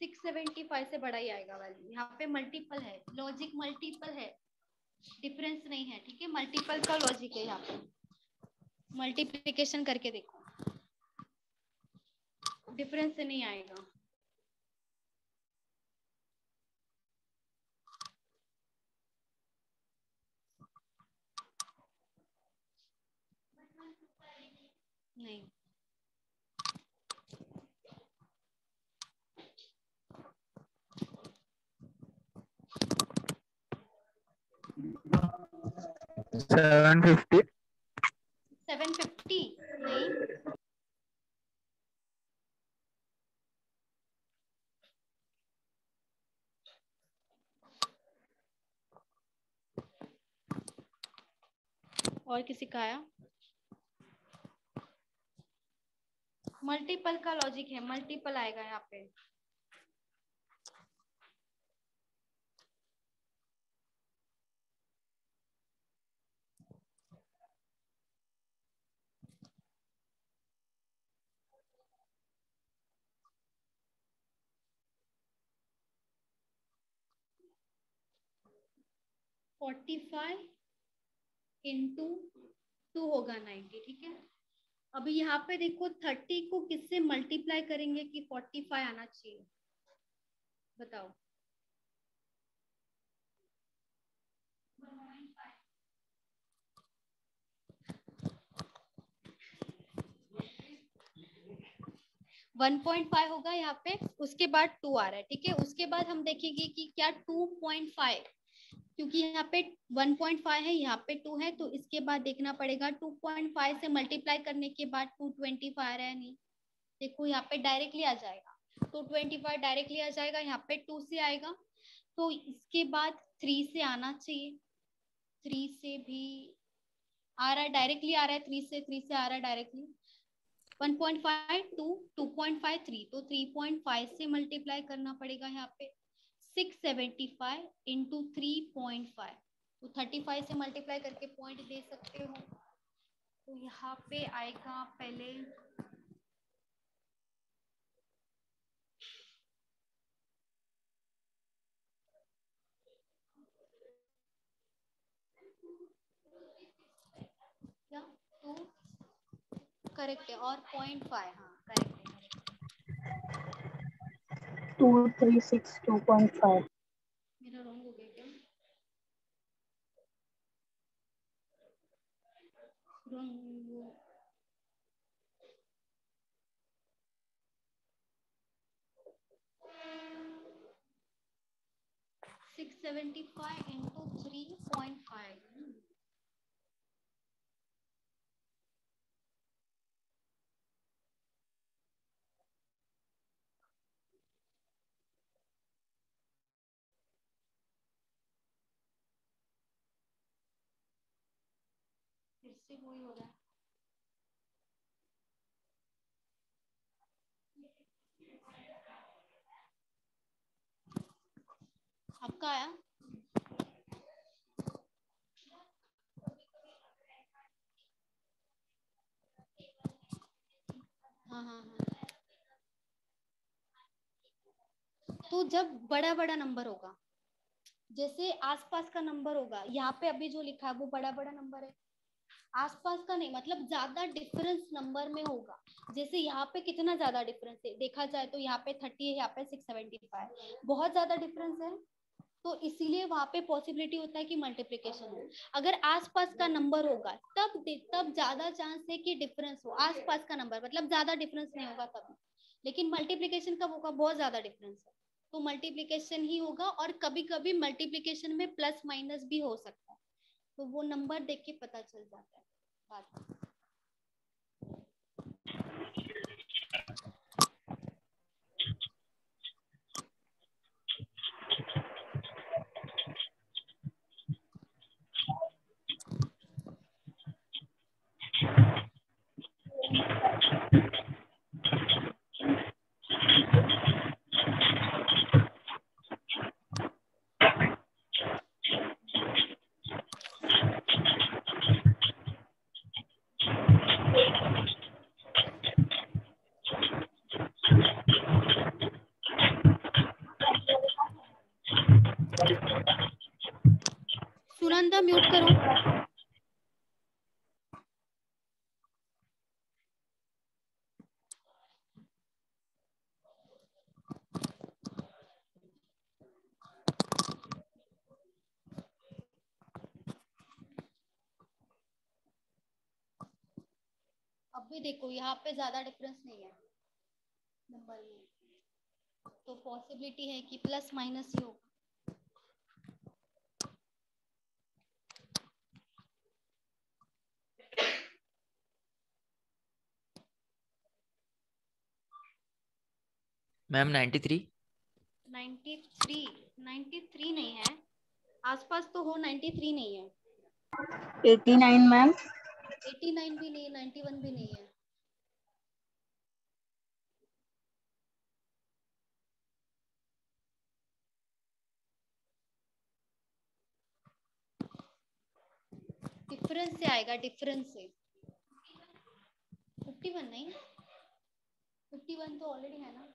[SPEAKER 3] 675 से बड़ा ही आएगा वैल्यू। यहाँ पे मल्टीपल है, लॉजिक मल्टीपल है, डिफरेंस नहीं है, ठीक है। मल्टीपल का लॉजिक है यहाँ पे। मल्टीप्लिकेशन करके देखो, डिफरेंस से नहीं आएगा। नहीं,
[SPEAKER 8] सेवन फिफ्टी
[SPEAKER 3] 750 नहीं, और किसी का आया? मल्टीपल का लॉजिक है, मल्टीपल आएगा यहाँ पे। फोर्टी फाइव इंटू 2 होगा 90, ठीक है। अभी यहाँ पे देखो 30 को किससे मल्टीप्लाई करेंगे कि 45 आना चाहिए, बताओ। वन 1.5 होगा यहाँ पे, उसके बाद 2 आ रहा है, ठीक है। उसके बाद हम देखेंगे कि क्या 2.5, क्योंकि यहाँ पे 1.5 है, यहाँ पे 2 है, तो इसके बाद देखना पड़ेगा 2.5 से मल्टीप्लाई करने के बाद 225 आ रहा है नहीं। देखो यहाँ पे डायरेक्टली आ जाएगा, 225 डायरेक्टली आ जाएगा, यहाँ पे 2 से आएगा, तो इसके बाद 3 से आना चाहिए। 3 से भी आ रहा है, डायरेक्टली आ रहा है, 3 से आ रहा है डायरेक्टली। 1.5 2 2.5 3, तो 3.5 से मल्टीप्लाई करना पड़ेगा यहाँ पे। 675 इंटू 3.5, तो 35 से मल्टीप्लाई करके पॉइंट दे सकते हो। तो यहाँ पे आएगा पहले क्या 2 करेक्ट है, और 0.5 हाँ करेक्ट है।
[SPEAKER 6] 2362.5।
[SPEAKER 3] मेरा रॉन्ग हो गया क्या? रॉन्ग 675 इंटू 3.5, फिर से वही हो रहा है। आपका आया? हाँ हाँ हाँ। तो जब बड़ा बड़ा नंबर होगा, जैसे आसपास का नंबर होगा, यहाँ पे अभी जो लिखा है वो बड़ा बड़ा नंबर है, आसपास का नहीं, मतलब ज्यादा डिफरेंस नंबर में होगा। जैसे यहाँ पे कितना ज्यादा डिफरेंस है देखा जाए तो, यहाँ पे 30 है, यहाँ पे 675, बहुत ज्यादा डिफरेंस है, तो इसीलिए वहां पे पॉसिबिलिटी होता है कि मल्टीप्लिकेशन हो। अगर आसपास का नंबर होगा तब ज्यादा चांस है कि डिफरेंस हो, आसपास का नंबर मतलब ज्यादा डिफरेंस नहीं होगा तब। लेकिन मल्टीप्लिकेशन कब होगा, बहुत ज्यादा डिफरेंस है, तो मल्टीप्लिकेशन ही होगा। और कभी कभी मल्टीप्लिकेशन में प्लस माइनस भी हो सकता है, तो वो नंबर देख के पता चल जाता है बात। सुनंदा म्यूट करो। अब भी देखो यहाँ पे ज्यादा डिफरेंस नहीं है नंबर में, तो पॉसिबिलिटी है कि प्लस माइनस ही हो।
[SPEAKER 11] मैम 93।
[SPEAKER 3] 93 नहीं है, आसपास तो हो। 93 नहीं है।
[SPEAKER 6] 89 मैम।
[SPEAKER 3] 89 भी नहीं, 91 भी नहीं है। डिफरेंस से आएगा, डिफरेंस से। 51 नहीं, 51 तो ऑलरेडी है ना।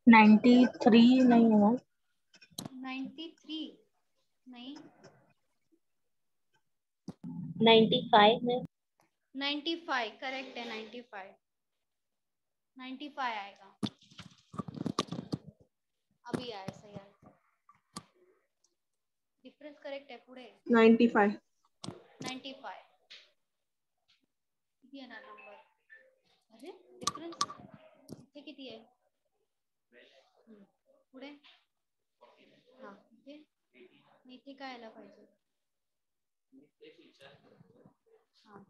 [SPEAKER 6] नाइन्टी थ्री नहीं है मैम।
[SPEAKER 3] 93 नहीं,
[SPEAKER 10] 95 में
[SPEAKER 3] 95 करेक्ट है। 95 आएगा। अभी आया सही आंसर। डिफरेंस करेक्ट है पूरे।
[SPEAKER 5] 95
[SPEAKER 3] 95 किती ना नंबर। अरे डिफरेंस इथे किती आहे? पुढे हा इथे काय आला पाहिजे? हा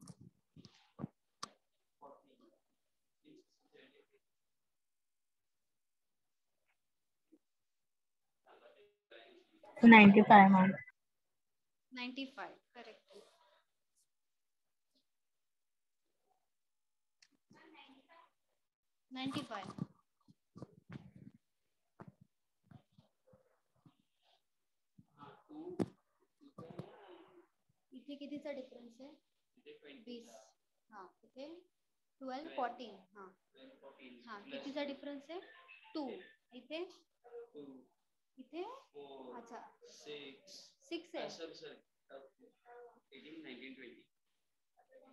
[SPEAKER 6] 95 मैम।
[SPEAKER 3] 95 करेक्ट। इथे कितीचा डिफरन्स आहे? 20। हाँ इथे 12 14। हाँ हाँ कितीचा डिफरन्स आहे? 2। इथे इथे अच्छा 6 आहे।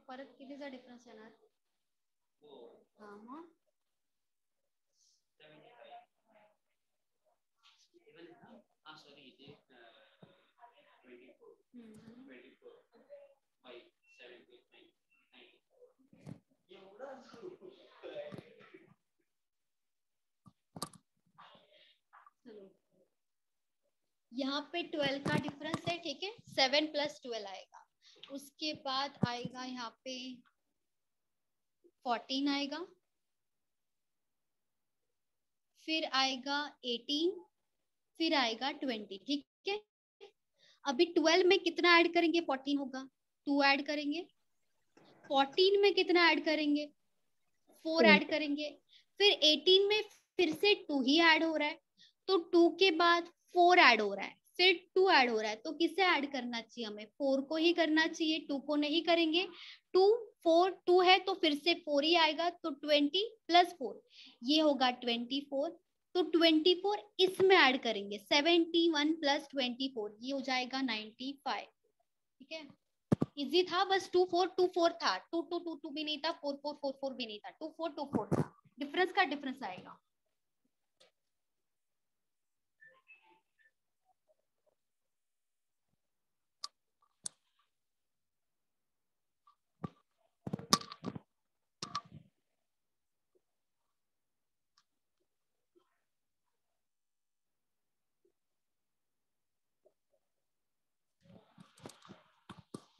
[SPEAKER 3] परत कितीचा डिफरन्स येणार? हाँ मग चलो यहाँ पे 12 का डिफरेंस है, ठीक है। 7 + 12 आएगा। उसके बाद आएगा यहाँ पे 14 आएगा, फिर आएगा 18, फिर आएगा 20, ठीक है। अभी 12 में कितना ऐड करेंगे? 14 होगा, 2 ऐड करेंगे। 14 में कितना ऐड करेंगे? 4 ऐड करेंगे। फिर 18 में फिर से 2 ही ऐड हो रहा है, तो 2 के बाद 4 ऐड हो रहा है, फिर 2 ऐड हो रहा है। तो किसे ऐड करना चाहिए? हमें 4 को ही करना चाहिए, 2 को नहीं करेंगे। 2 4 2 है तो फिर से 4 ही आएगा, तो 20 + 4 ये होगा 24। तो 24 इसमें ऐड करेंगे। 71 + 24 ये हो जाएगा 95, ठीक है। इजी था, बस 2 4 2 4 था, 2 2 2 2 भी नहीं था, 4 4 4 4 भी नहीं था, 2 4 2 4 था। डिफरेंस का डिफरेंस आएगा।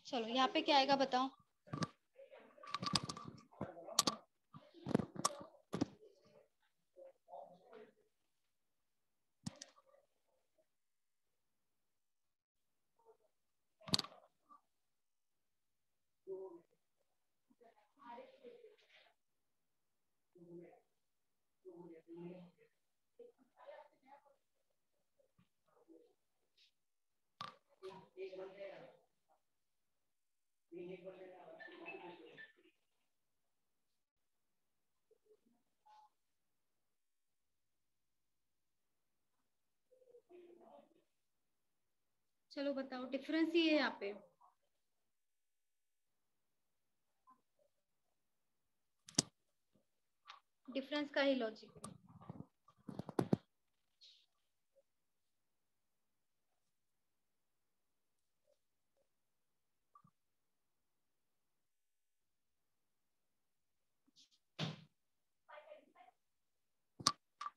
[SPEAKER 3] चलो यहाँ पे क्या आएगा बताओ? चलो बताओ, डिफरेंस ही है यहाँ पे। डिफरेंस का ही लॉजिक है।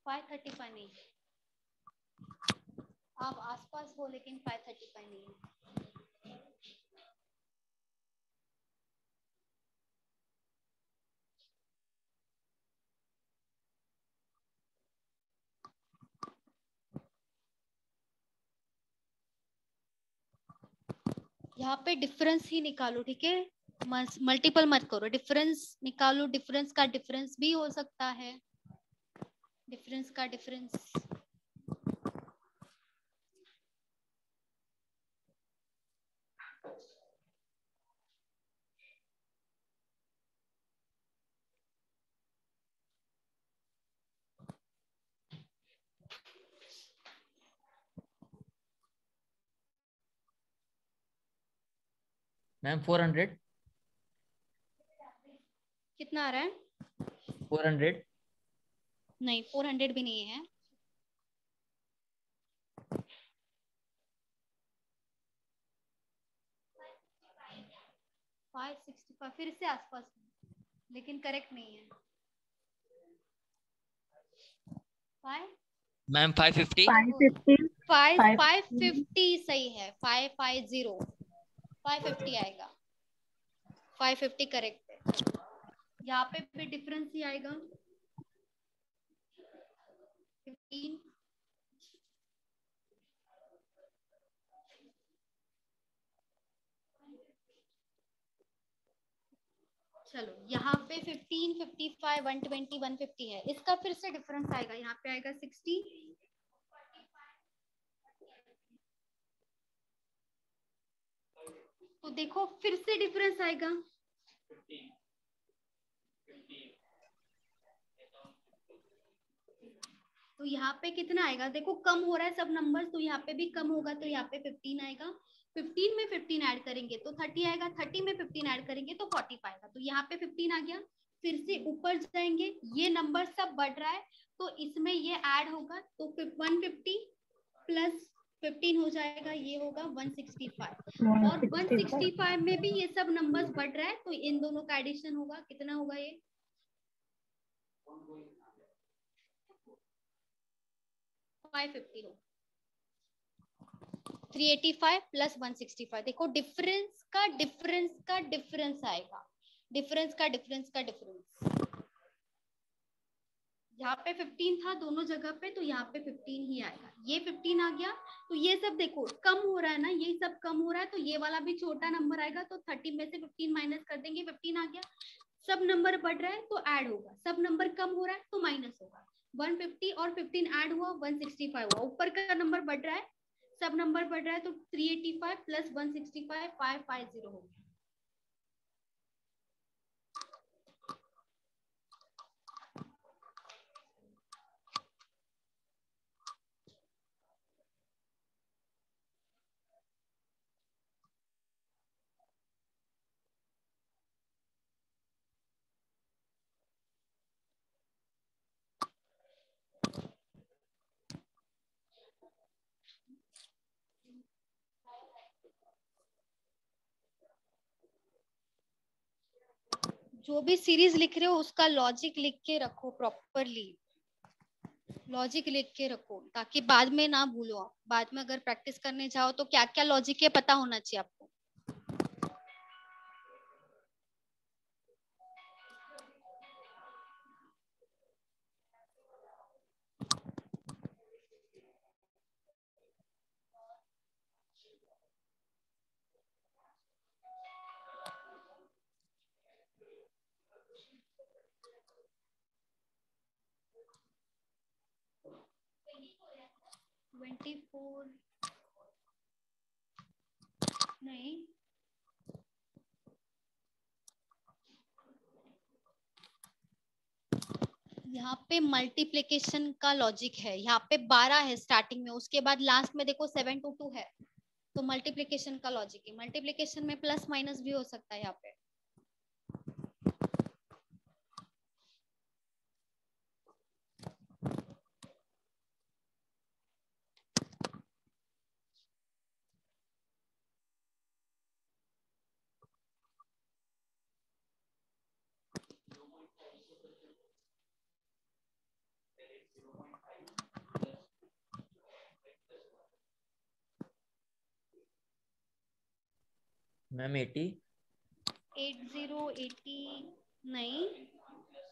[SPEAKER 3] फाइव 35 नहीं, आप आसपास हो लेकिन 535 नहीं है। यहाँ पे डिफरेंस ही निकालो, ठीक है, मल्टीपल मत करो, डिफरेंस निकालो। डिफरेंस का डिफरेंस भी हो सकता है, डिफरेंस का डिफरेंस।
[SPEAKER 11] मैम 400।
[SPEAKER 3] कितना आ रहा है?
[SPEAKER 11] 400।
[SPEAKER 3] नहीं, 400 भी नहीं है। 565 फिर से आसपास, लेकिन करेक्ट नहीं है। 5
[SPEAKER 11] मैम 550।
[SPEAKER 3] 550 सही है। 550 आएगा। 550 करेक्ट है। यहाँ पे भी डिफरेंस ही आएगा। 15। चलो यहाँ पे 15, 55, 120, 150 है। इसका फिर से डिफरेंस आएगा, यहाँ पे आएगा 60। तो देखो फिर से डिफरेंस आएगा। तो यहाँ पे कितना आएगा? देखो कम हो रहा है सब नंबर, तो यहाँ पे भी कम होगा, तो यहाँ पे 15 आएगा। 15 में 15 ऐड करेंगे तो 30 आएगा। 30 में 15 ऐड करेंगे तो 45 आएगा। तो यहाँ पे 15 आ गया। फिर से ऊपर जाएंगे, ये नंबर सब बढ़ रहा है तो इसमें ये ऐड होगा, तो 150 प्लस 15 हो जाएगा, ये होगा 165। और 165 में भी ये सब नंबर्स बढ़ रहा है तो इन दोनों का एडिशन होगा। कितना होगा ये? 550 हो। 385 प्लस 165। देखो डिफरेंस का डिफरेंस आएगा। डिफरेंस का डिफरेंस। यहाँ पे 15 था दोनों जगह पे, तो यहाँ पे 15 ही आएगा। ये 15 आ गया। तो ये सब देखो कम हो रहा है ना, ये सब कम हो रहा है, तो ये वाला भी छोटा नंबर आएगा। तो 30 में से 15 माइनस कर देंगे, 15 आ गया। सब नंबर बढ़ रहा है तो ऐड होगा, सब नंबर कम हो रहा है तो माइनस होगा। 150 और 15 ऐड हुआ, 165 हुआ। ऊपर का नंबर बढ़ रहा है, सब नंबर बढ़ रहा है, तो 385 प्लस 165 550 हो गया। जो भी सीरीज लिख रहे हो उसका लॉजिक लिख के रखो प्रॉपरली। लॉजिक लिख के रखो ताकि बाद में ना भूलो आप। बाद में अगर प्रैक्टिस करने जाओ तो क्या क्या लॉजिक है पता होना चाहिए आपको। 24 नहीं, यहाँ पे मल्टीप्लिकेशन का लॉजिक है। यहाँ पे 12 है स्टार्टिंग में, उसके बाद लास्ट में देखो 7 to 2 है, तो मल्टीप्लिकेशन का लॉजिक है। मल्टीप्लिकेशन में प्लस माइनस भी हो सकता है यहाँ पे।
[SPEAKER 11] मैम 80
[SPEAKER 3] नहीं,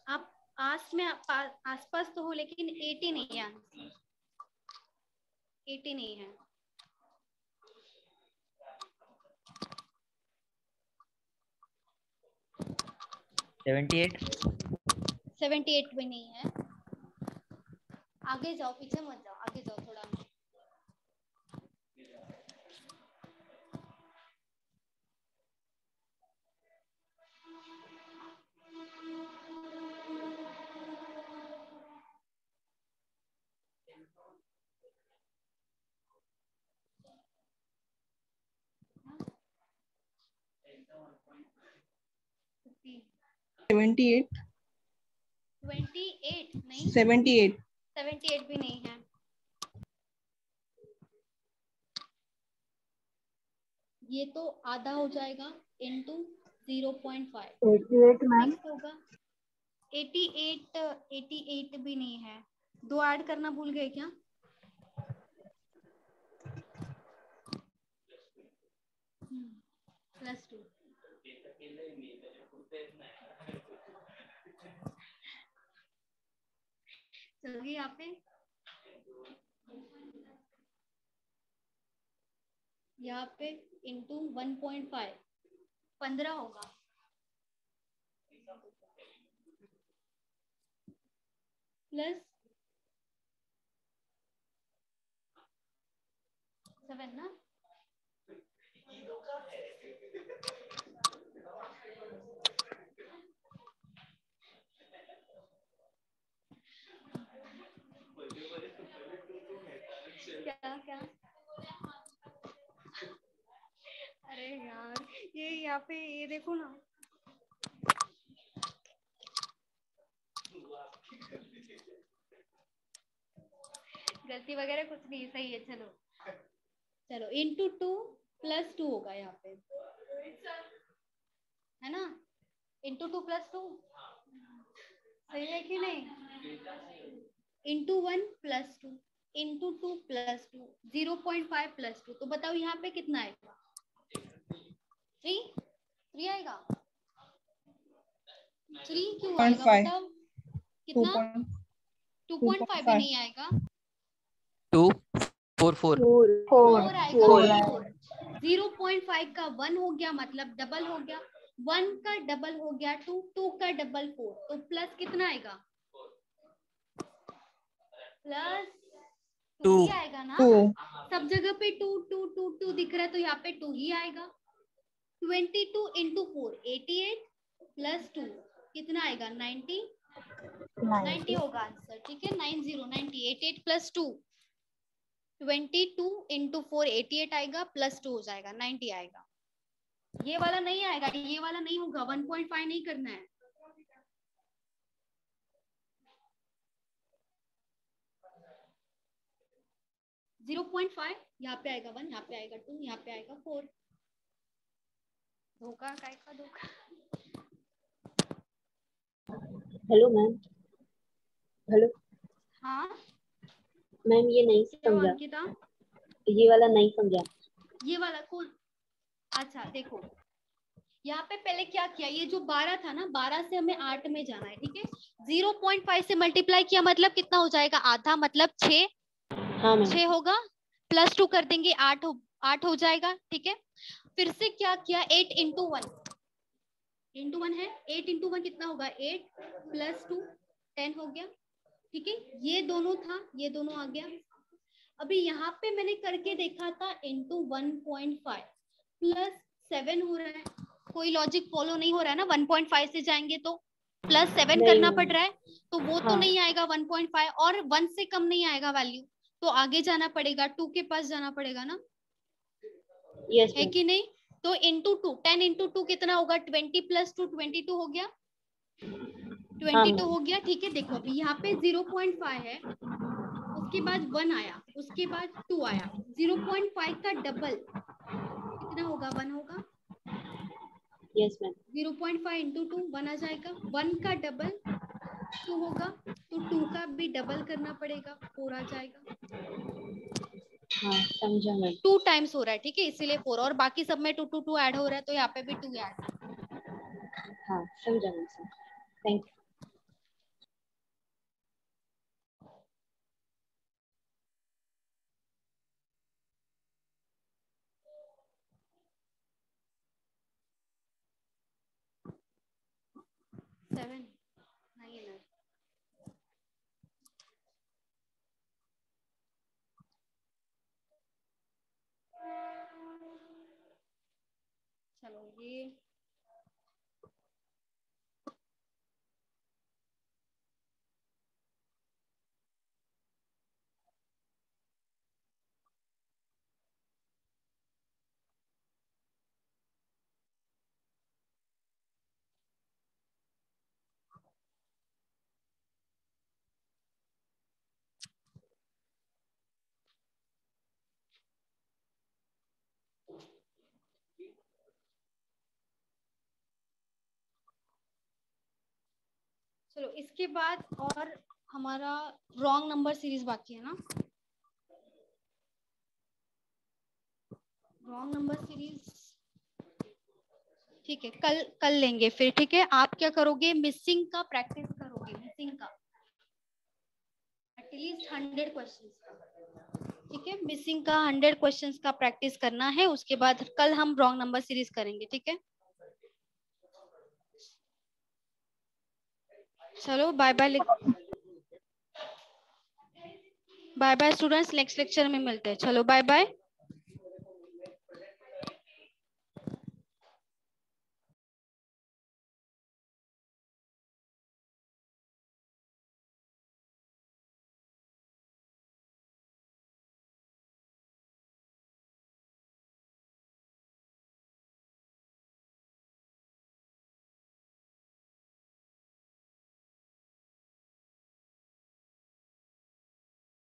[SPEAKER 3] आप आसपास तो हो, लेकिन 80 नहीं है, 80 नहीं है। 78 भी नहीं है। आगे जाओ, पीछे मत जाओ, आगे जाओ थोड़ा।
[SPEAKER 5] $78
[SPEAKER 3] नहीं, 78 भी नहीं है। ये तो आधा हो जाएगा इंटू 0.5।
[SPEAKER 6] 88 मैम।
[SPEAKER 3] नेक्स्ट होगा 88 भी नहीं है। 2 ऐड करना भूल गए क्या? +2। चलिए यहाँ पे इंटू 1.5 15 होगा। प्लस 7 ना। क्या अरे यार, ये यहाँ पे ये देखो ना, गलती वगैरह कुछ नहीं, सही है। चलो इंटू 2 +2 होगा यहाँ पे, है ना? इंटू 2 +2 सही है कि नहीं? इंटू 1 +2 इंटू 2 +2 0.5 +2, तो बताओ यहाँ पे कितना आएगा? 3 आएगा। 3 क्यों आएगा बताओ? कितना? 2.5 भी नहीं आएगा।
[SPEAKER 11] 4
[SPEAKER 3] आएगा। 0.5 का 1 हो गया, मतलब डबल हो गया। 1 का डबल हो गया 2 का डबल 4, तो प्लस कितना आएगा? +2 ही आएगा ना। सब जगह पे 2 दिख रहा है, तो यहाँ पे 2 ही आएगा। 22 into 4 88 +2 कितना आएगा? 90 होगा आंसर। ठीक है, 90 88 +2 22 into 4 88 आएगा, +2 हो जाएगा, 90 आएगा। ये वाला नहीं आएगा, ये वाला नहीं होगा। 1.5 नहीं करना है। .5 यहाँ पे आएगा 1, यहाँ पे आएगा 2, यहाँ पे आएगा 4। धोखा काय का धोखा।
[SPEAKER 10] Hello ma'am. हेलो
[SPEAKER 3] हाँ
[SPEAKER 10] मैम, ये नहीं समझा,
[SPEAKER 3] अंकिता,
[SPEAKER 10] ये वाला नहीं समझा।
[SPEAKER 3] ये वाला कौन? अच्छा देखो, यहाँ पे पहले क्या किया, ये जो 12 था ना, 12 से हमें 8 में जाना है। ठीक है, 0.5 से मल्टीप्लाई किया, मतलब कितना हो जाएगा? आधा, मतलब 6।
[SPEAKER 10] हाँ मैम।
[SPEAKER 3] 6 होगा, +2 कर देंगे, 8 हो जाएगा। ठीक है, फिर से क्या किया, 8 into 1 है। 8 into 1 कितना होगा? 8 + 2 10 हो गया। ठीक है, ये दोनों था, ये दोनों आ गया। अभी यहाँ पे मैंने करके देखा था इंटू 1.5 प्लस 7 हो रहा है, कोई लॉजिक फॉलो नहीं हो रहा है ना, 1.5 से जाएंगे तो प्लस 7 करना पड़ रहा है, तो वो तो नहीं आएगा 1.5, और 1 से कम नहीं आएगा वैल्यू, तो आगे जाना पड़ेगा, 2 के पास जाना पड़ेगा ना, है कि नहीं? तो इंटू 2, 10 इंटू 2 कितना होगा? 20 प्लस 2 22 हो गया, 22 हो गया, ठीक है। देखो अभी यहाँ पे 0.5 है, उसके बाद 1 आया, उसके बाद 2 आया, 0.5 का डबल कितना होगा? 1 होगा।
[SPEAKER 10] Yes ma'am.
[SPEAKER 3] 0.5 इंटू 2 1 आ जाएगा, 1 का डबल 2 होगा, तो 2 का भी डबल करना पड़ेगा, 4 आ जाएगा।
[SPEAKER 10] हाँ समझा मैम।
[SPEAKER 3] 2 टाइम्स हो रहा है, ठीक है, इसीलिए 4, और बाकी सब में 2 2 2 ऐड हो रहा है, तो यहाँ पे भी 2 ऐड।
[SPEAKER 10] हाँ समझा मैम, थैंक यू।
[SPEAKER 3] सेवन नहीं है। चलो ये चलो इसके बाद और हमारा रॉन्ग नंबर सीरीज बाकी है ना, रॉन्ग नंबर सीरीज, ठीक है, कल लेंगे फिर, ठीक है। आप क्या करोगे? मिसिंग का प्रैक्टिस करोगे, मिसिंग का एटलीस्ट 100 क्वेश्चंस का, ठीक है, मिसिंग का 100 क्वेश्चंस का प्रैक्टिस करना है। उसके बाद कल हम रॉन्ग नंबर सीरीज करेंगे, ठीक है। चलो bye bye, bye bye students, next lecture में मिलते हैं। चलो बाय बाय।